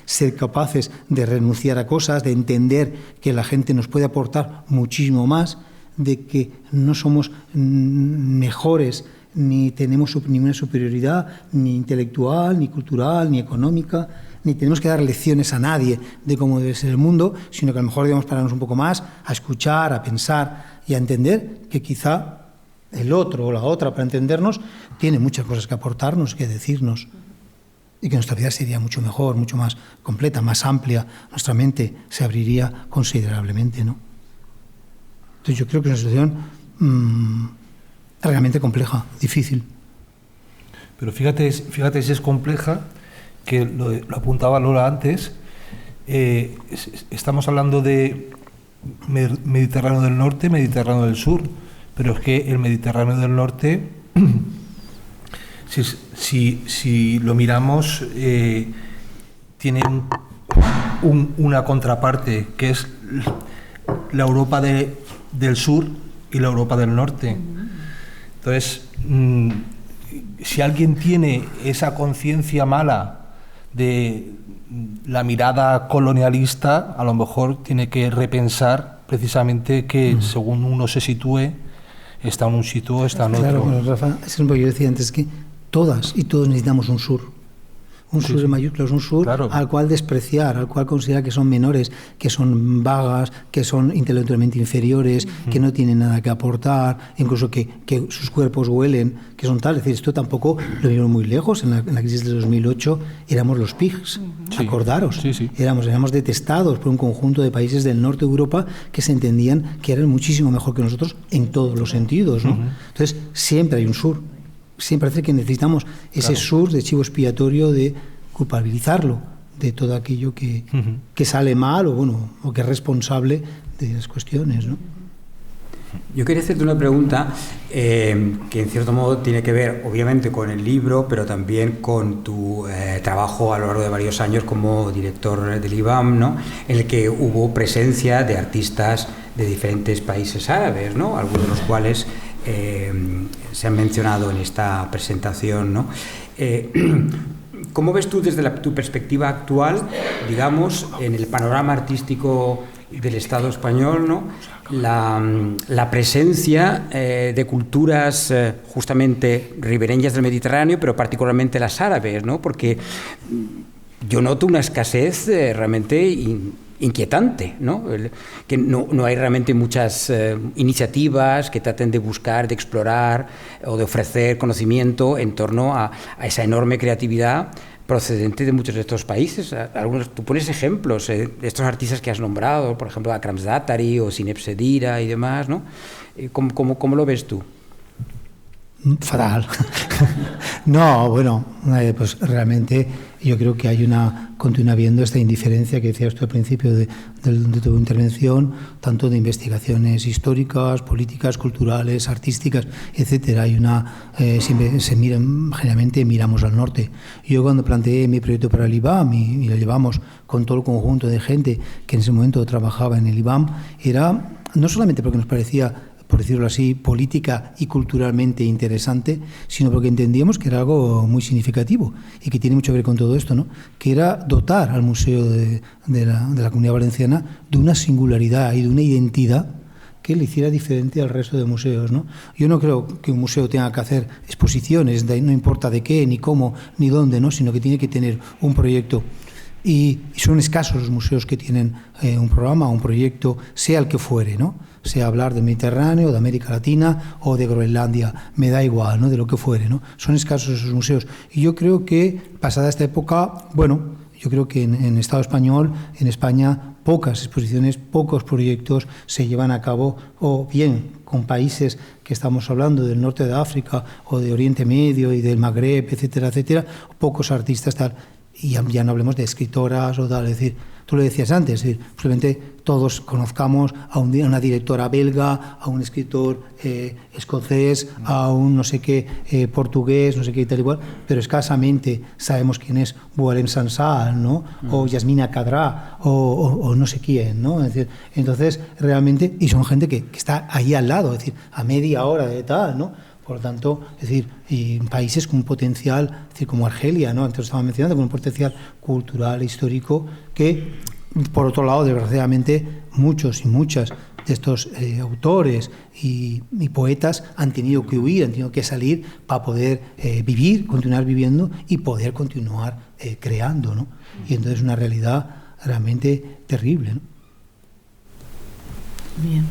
ser capaces de renunciar a cosas, de entender que la gente nos puede aportar muchísimo más, de que no somos mejores ni tenemos ninguna superioridad, ni intelectual, ni cultural, ni económica, ni tenemos que dar lecciones a nadie de cómo debe ser el mundo, sino que a lo mejor debemos pararnos un poco más a escuchar, a pensar y a entender que quizá el otro o la otra, para entendernos, tiene muchas cosas que aportarnos, que decirnos, y que nuestra vida sería mucho mejor, mucho más completa, más amplia, nuestra mente se abriría considerablemente, ¿no? Entonces yo creo que es una situación realmente compleja, difícil. Pero fíjate si es compleja, que lo apuntaba Lola antes, estamos hablando de Mediterráneo del Norte, Mediterráneo del Sur, pero es que el Mediterráneo del Norte, si lo miramos, tiene una contraparte, que es la Europa del Sur y la Europa del Norte. Entonces, si alguien tiene esa conciencia mala de la mirada colonialista, a lo mejor tiene que repensar precisamente que según uno se sitúe, está en un sitio o está en otro. Claro, bueno, Rafa, es lo que yo decía antes, que todas y todos necesitamos un sur. Un sur en mayúsculas, un sur al cual despreciar, al cual considerar que son menores, que son vagas, que son intelectualmente inferiores, que no tienen nada que aportar, incluso que sus cuerpos huelen, que son tal. Es decir, esto tampoco lo vimos muy lejos. En la crisis de 2008 éramos los pigs, acordaros. Éramos detestados por un conjunto de países del norte de Europa que se entendían que eran muchísimo mejor que nosotros en todos los sentidos, ¿no? Entonces, siempre hay un sur. Siempre parece que necesitamos ese sur de chivo expiatorio, de culpabilizarlo de todo aquello que sale mal o que es responsable de las cuestiones, ¿no? Yo quería hacerte una pregunta que en cierto modo tiene que ver obviamente con el libro, pero también con tu trabajo a lo largo de varios años como director del IBAM, ¿no? En el que hubo presencia de artistas de diferentes países árabes, ¿no? Algunos de los cuales se han mencionado en esta presentación, ¿no? ¿Cómo ves tú desde tu perspectiva actual, digamos, en el panorama artístico del Estado español, ¿no? la presencia de culturas justamente ribereñas del Mediterráneo, pero particularmente las árabes, ¿no? Porque yo noto una escasez realmente inquietante, ¿no? Que no hay realmente muchas iniciativas que traten de buscar, de explorar o de ofrecer conocimiento en torno a esa enorme creatividad procedente de muchos de estos países. Tú pones ejemplos de estos artistas que has nombrado, por ejemplo, Akram Zaatari o Sineb Sedira y demás, ¿no? ¿Cómo lo ves tú? Fatal. No, bueno, pues realmente yo creo que continúa habiendo esta indiferencia que decías tú al principio de tu intervención, tanto de investigaciones históricas, políticas, culturales, artísticas, etcétera. Generalmente miramos al norte. Yo cuando planteé mi proyecto para el IBAM y lo llevamos con todo el conjunto de gente que en ese momento trabajaba en el IBAM, era no solamente porque nos parecía, por decirlo así, política y culturalmente interesante, sino porque entendíamos que era algo muy significativo y que tiene mucho que ver con todo esto, ¿no? Que era dotar al Museo de la Comunidad Valenciana de una singularidad y de una identidad que le hiciera diferente al resto de museos, ¿no? Yo no creo que un museo tenga que hacer exposiciones, no importa de qué, ni cómo, ni dónde, ¿no? Sino que tiene que tener un proyecto. Y son escasos los museos que tienen un programa, un proyecto, sea el que fuere, ¿no? Sea hablar del Mediterráneo, de América Latina o de Groenlandia, me da igual, ¿no? De lo que fuere, ¿no? Son escasos esos museos. Y yo creo que, pasada esta época, yo creo que en Estado español, en España, pocas exposiciones, pocos proyectos se llevan a cabo, o bien con países que estamos hablando del norte de África o de Oriente Medio y del Magreb, etcétera, etcétera, pocos artistas tal. Y ya no hablemos de escritoras o tal, es decir, tú lo decías antes, es decir, posiblemente todos conozcamos a una directora belga, a un escritor escocés, a un no sé qué portugués, no sé qué tal igual, pero escasamente sabemos quién es Boualem Sansal, ¿no? O Yasmina Kadra, o no sé quién, ¿no? Es decir, entonces, realmente, y son gente que está ahí al lado, es decir, a media hora de tal, ¿no? Por lo tanto, es decir, países con un potencial, es decir, como Argelia, ¿no? Antes lo estaba mencionando, con un potencial cultural, histórico, que, por otro lado, desgraciadamente, muchos y muchas de estos autores y poetas han tenido que huir, han tenido que salir para poder vivir, continuar viviendo y poder continuar creando, ¿no? Y entonces es una realidad realmente terrible, ¿no? Bien.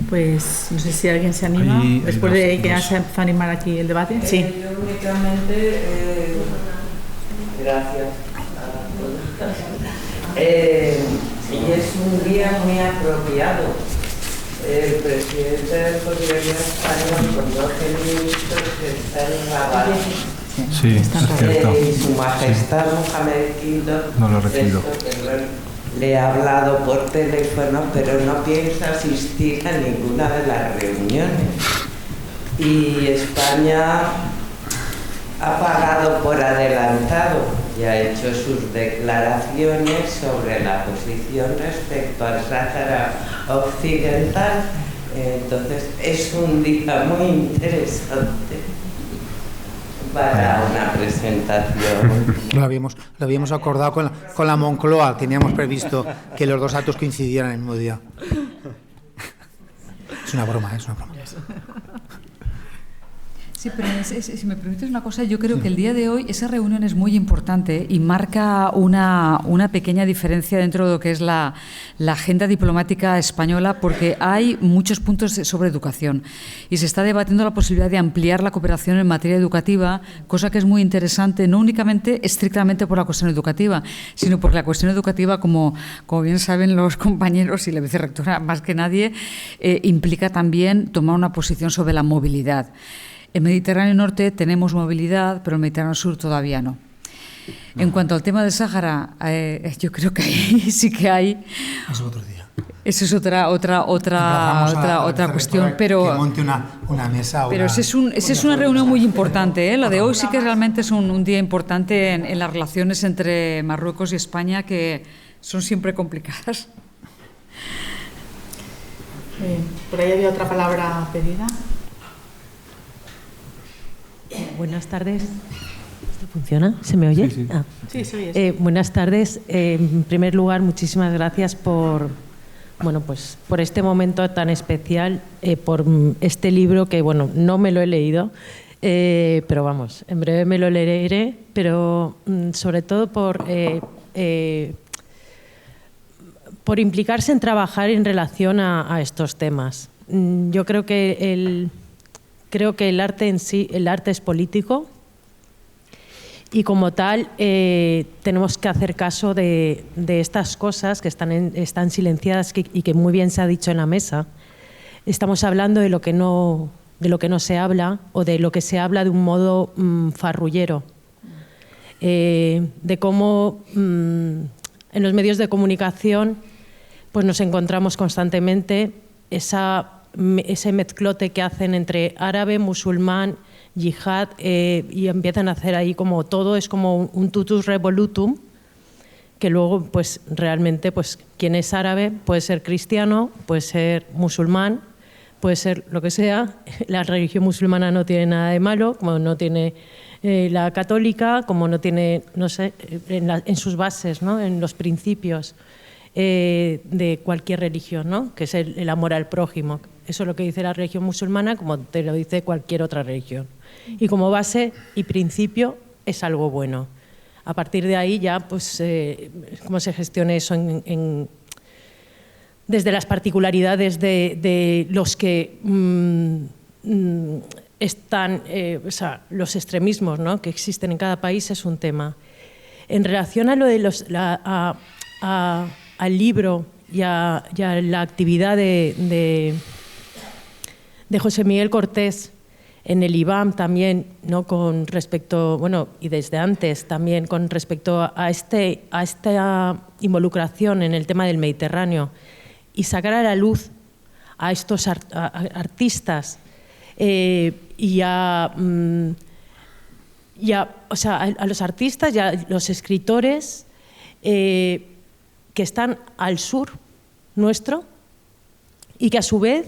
Pues no sé si alguien se anima, después de que ya se empiece a animar aquí el debate. Sí. Yo únicamente, gracias a todos. Y es un día muy apropiado el presidente del gobierno español con 12 ministros está en Rabat. Sí, es cierto. Y su majestad Mohamed V No lo he recibido. le ha hablado por teléfono, pero no piensa asistir a ninguna de las reuniones. Y España ha pagado por adelantado y ha hecho sus declaraciones sobre la posición respecto al Sáhara Occidental. Entonces es un día muy interesante para una presentación. Lo habíamos acordado con la Moncloa, teníamos previsto que los dos actos coincidieran el mismo día. Es una broma, es una broma. Sí, pero si me permites una cosa, yo creo que el día de hoy esa reunión es muy importante y marca una pequeña diferencia dentro de lo que es la agenda diplomática española, porque hay muchos puntos sobre educación y se está debatiendo la posibilidad de ampliar la cooperación en materia educativa, cosa que es muy interesante, no únicamente estrictamente por la cuestión educativa, sino porque la cuestión educativa, como bien saben los compañeros y la vicerrectora más que nadie, implica también tomar una posición sobre la movilidad. En Mediterráneo Norte tenemos movilidad, pero en Mediterráneo Sur todavía no. En cuanto al tema del Sáhara, yo creo que ahí sí que hay. Es otro día. Eso es otra cuestión, pero que monte una mesa. Pero esa es una reunión muy importante, ¿eh? La de hoy sí que realmente es un día importante en las relaciones entre Marruecos y España, que son siempre complicadas. Por ahí había otra palabra pedida. Buenas tardes. ¿Esto funciona? ¿Se me oye? Sí, sí. Ah. Sí, se oye. Buenas tardes. En primer lugar, muchísimas gracias por este momento tan especial, por este libro que, no me lo he leído, pero vamos, en breve me lo leeré, pero sobre todo por implicarse en trabajar en relación a estos temas. Yo creo que el arte en sí, el arte es político y como tal tenemos que hacer caso de estas cosas que están silenciadas y que muy bien se ha dicho en la mesa. Estamos hablando de lo que no se habla o de lo que se habla de un modo farrullero, de cómo en los medios de comunicación pues nos encontramos constantemente ese mezclote que hacen entre árabe, musulmán, yihad, y empiezan a hacer ahí como todo, es como un tutus revolutum, que luego pues realmente pues quien es árabe puede ser cristiano, puede ser musulmán, puede ser lo que sea. La religión musulmana no tiene nada de malo, como no tiene la católica, como no tiene, no sé, en sus bases, ¿no? En los principios de cualquier religión, ¿no? Que es el amor al prójimo. Eso es lo que dice la religión musulmana, como te lo dice cualquier otra religión. Y como base y principio es algo bueno. A partir de ahí ya, pues, cómo se gestione eso desde las particularidades de los que están, o sea, los extremismos, ¿no? Que existen en cada país es un tema. En relación a lo de al libro y a la actividad de José Miguel Cortés en el IBAM también, ¿no? Con respecto, y desde antes también con respecto a esta involucración en el tema del Mediterráneo y sacar a la luz a estos artistas y a los artistas y a los escritores que están al sur nuestro y que a su vez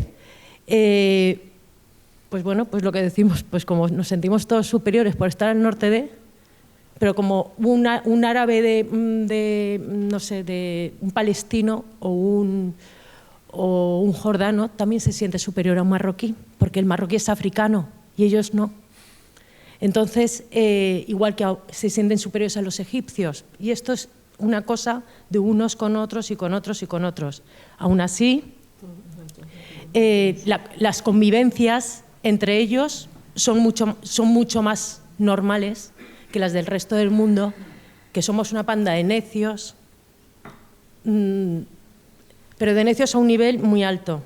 pues lo que decimos, pues como nos sentimos todos superiores por estar al norte pero como un árabe de un palestino o un jordano también se siente superior a un marroquí, porque el marroquí es africano y ellos no. Entonces, igual que se sienten superiores a los egipcios, y esto es una cosa de unos con otros y con otros y con otros. Aún así, las convivencias entre ellos son mucho más normales que las del resto del mundo, que somos una panda de necios, pero de necios a un nivel muy alto.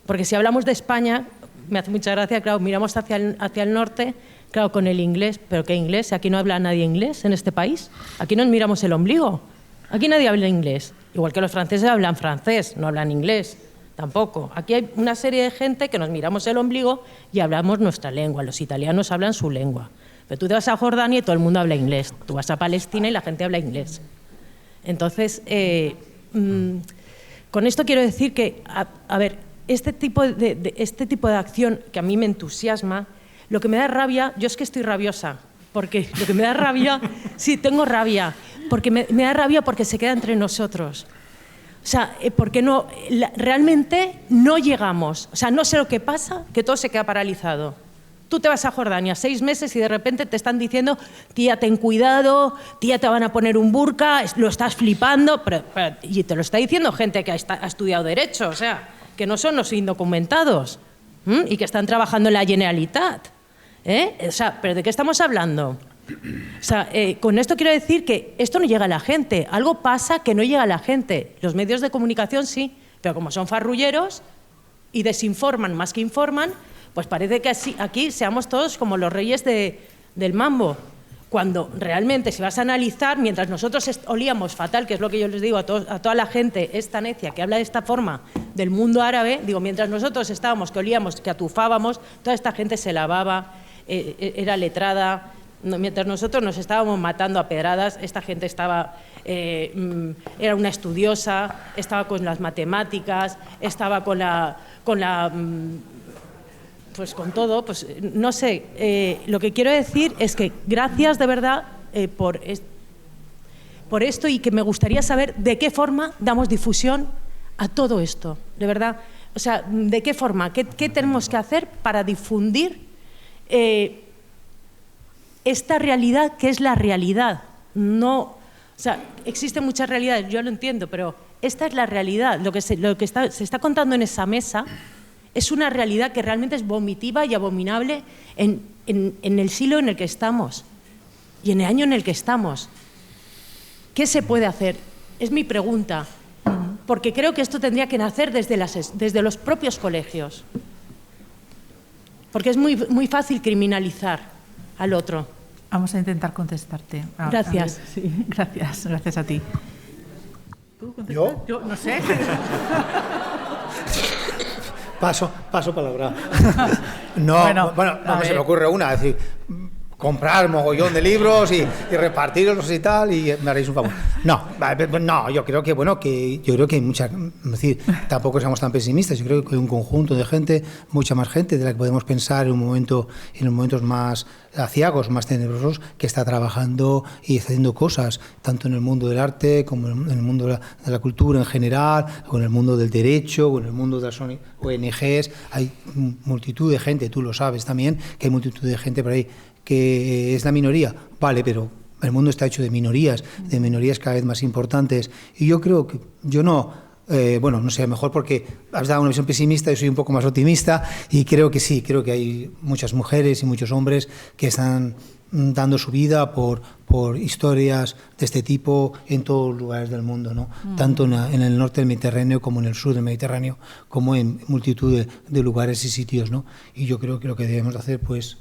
Porque si hablamos de España, me hace mucha gracia, claro, miramos hacia el norte, claro, con el inglés, pero ¿qué inglés? Aquí no habla nadie inglés en este país. Aquí nos miramos el ombligo. Aquí nadie habla inglés. Igual que los franceses hablan francés, no hablan inglés tampoco. Aquí hay una serie de gente que nos miramos el ombligo y hablamos nuestra lengua. Los italianos hablan su lengua. Pero tú te vas a Jordania y todo el mundo habla inglés. Tú vas a Palestina y la gente habla inglés. Entonces, con esto quiero decir que, a ver, este tipo de acción que a mí me entusiasma, lo que me da rabia, yo es que estoy rabiosa, porque lo que me da rabia, sí, tengo rabia, porque me da rabia porque se queda entre nosotros. O sea, porque no, realmente no llegamos. O sea, no sé lo que pasa, que todo se queda paralizado. Tú te vas a Jordania 6 meses y de repente te están diciendo, tía, ten cuidado, tía, te van a poner un burka, lo estás flipando, y te lo está diciendo gente que ha estudiado Derecho, o sea, que no son los indocumentados y que están trabajando en la Generalitat. O sea, ¿pero de qué estamos hablando? O sea, con esto quiero decir que esto no llega a la gente, algo pasa que no llega a la gente. Los medios de comunicación sí, pero como son farrulleros y desinforman más que informan, pues parece que aquí seamos todos como los reyes del mambo. Cuando realmente, si vas a analizar, mientras nosotros olíamos fatal, que es lo que yo les digo a toda la gente esta necia que habla de esta forma del mundo árabe, digo, mientras nosotros estábamos, que olíamos, que atufábamos, toda esta gente se lavaba, era letrada. Mientras nosotros nos estábamos matando a pedradas, esta gente estaba, era una estudiosa, estaba con las matemáticas, estaba pues con todo, pues no sé. Lo que quiero decir es que gracias de verdad por esto, y que me gustaría saber de qué forma damos difusión a todo esto, de verdad. O sea, de qué forma, qué tenemos que hacer para difundir esta realidad que es la realidad. No, o sea, existen muchas realidades, yo lo entiendo, pero esta es la realidad. Lo que se está contando en esa mesa es una realidad que realmente es vomitiva y abominable en el siglo en el que estamos y en el año en el que estamos. ¿Qué se puede hacer? Es mi pregunta, porque creo que esto tendría que nacer desde los propios colegios, porque es muy fácil criminalizar al otro. Vamos a intentar contestarte. Gracias. Sí, gracias a ti. ¿Tú contestas? ¿Yo? No sé. Paso palabra. No, bueno, no se me ocurre una, es decir, comprar mogollón de libros y repartirlos y tal, y me haréis un favor. No, yo creo que hay mucha, es decir, tampoco seamos tan pesimistas. Yo creo que hay un conjunto de gente, mucha más gente de la que podemos pensar en los momentos más aciagos, más tenebrosos, que está trabajando y haciendo cosas, tanto en el mundo del arte como en el mundo de la cultura en general, o en el mundo del derecho, o en el mundo de las ONGs. Hay multitud de gente, tú lo sabes también, que hay multitud de gente por ahí que es la minoría, vale, pero el mundo está hecho de minorías cada vez más importantes, y yo creo que, no sé, mejor porque has dado una visión pesimista, yo soy un poco más optimista, y creo que sí, creo que hay muchas mujeres y muchos hombres que están dando su vida por historias de este tipo en todos los lugares del mundo, ¿no? Tanto en el norte del Mediterráneo como en el sur del Mediterráneo, como en multitud de lugares y sitios, ¿no? Y yo creo que lo que debemos de hacer, pues,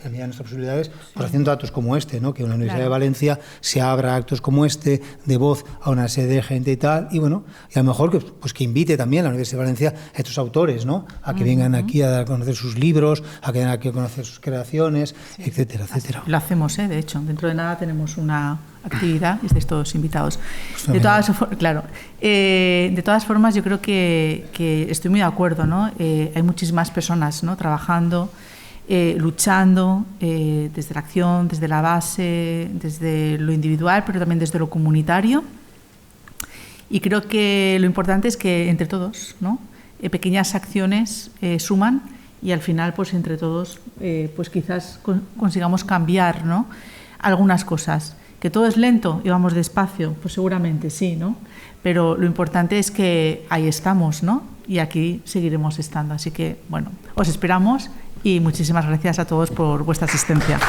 en medida de nuestras posibilidades, pues haciendo actos como este, ¿no? Que en la Universidad de Valencia se abra actos como este, de voz a una serie de gente y tal, y bueno, y a lo mejor que invite también a la Universidad de Valencia a estos autores, ¿no? A que vengan aquí a dar a conocer sus libros, a que vengan aquí a conocer sus creaciones, etcétera, etcétera. Lo hacemos, de hecho, dentro de nada tenemos una actividad y estáis todos invitados. Pues de todas formas, yo creo que estoy muy de acuerdo, ¿no? Hay muchísimas personas, ¿no? Trabajando, luchando desde la acción, desde la base, desde lo individual, pero también desde lo comunitario. Y creo que lo importante es que entre todos, ¿no? Pequeñas acciones suman, y al final, pues entre todos, pues quizás consigamos cambiar, ¿no? Algunas cosas. Que todo es lento y vamos despacio, pues seguramente sí, ¿no? Pero lo importante es que ahí estamos, ¿no? Y aquí seguiremos estando. Así que, bueno, os esperamos. Y muchísimas gracias a todos por vuestra asistencia.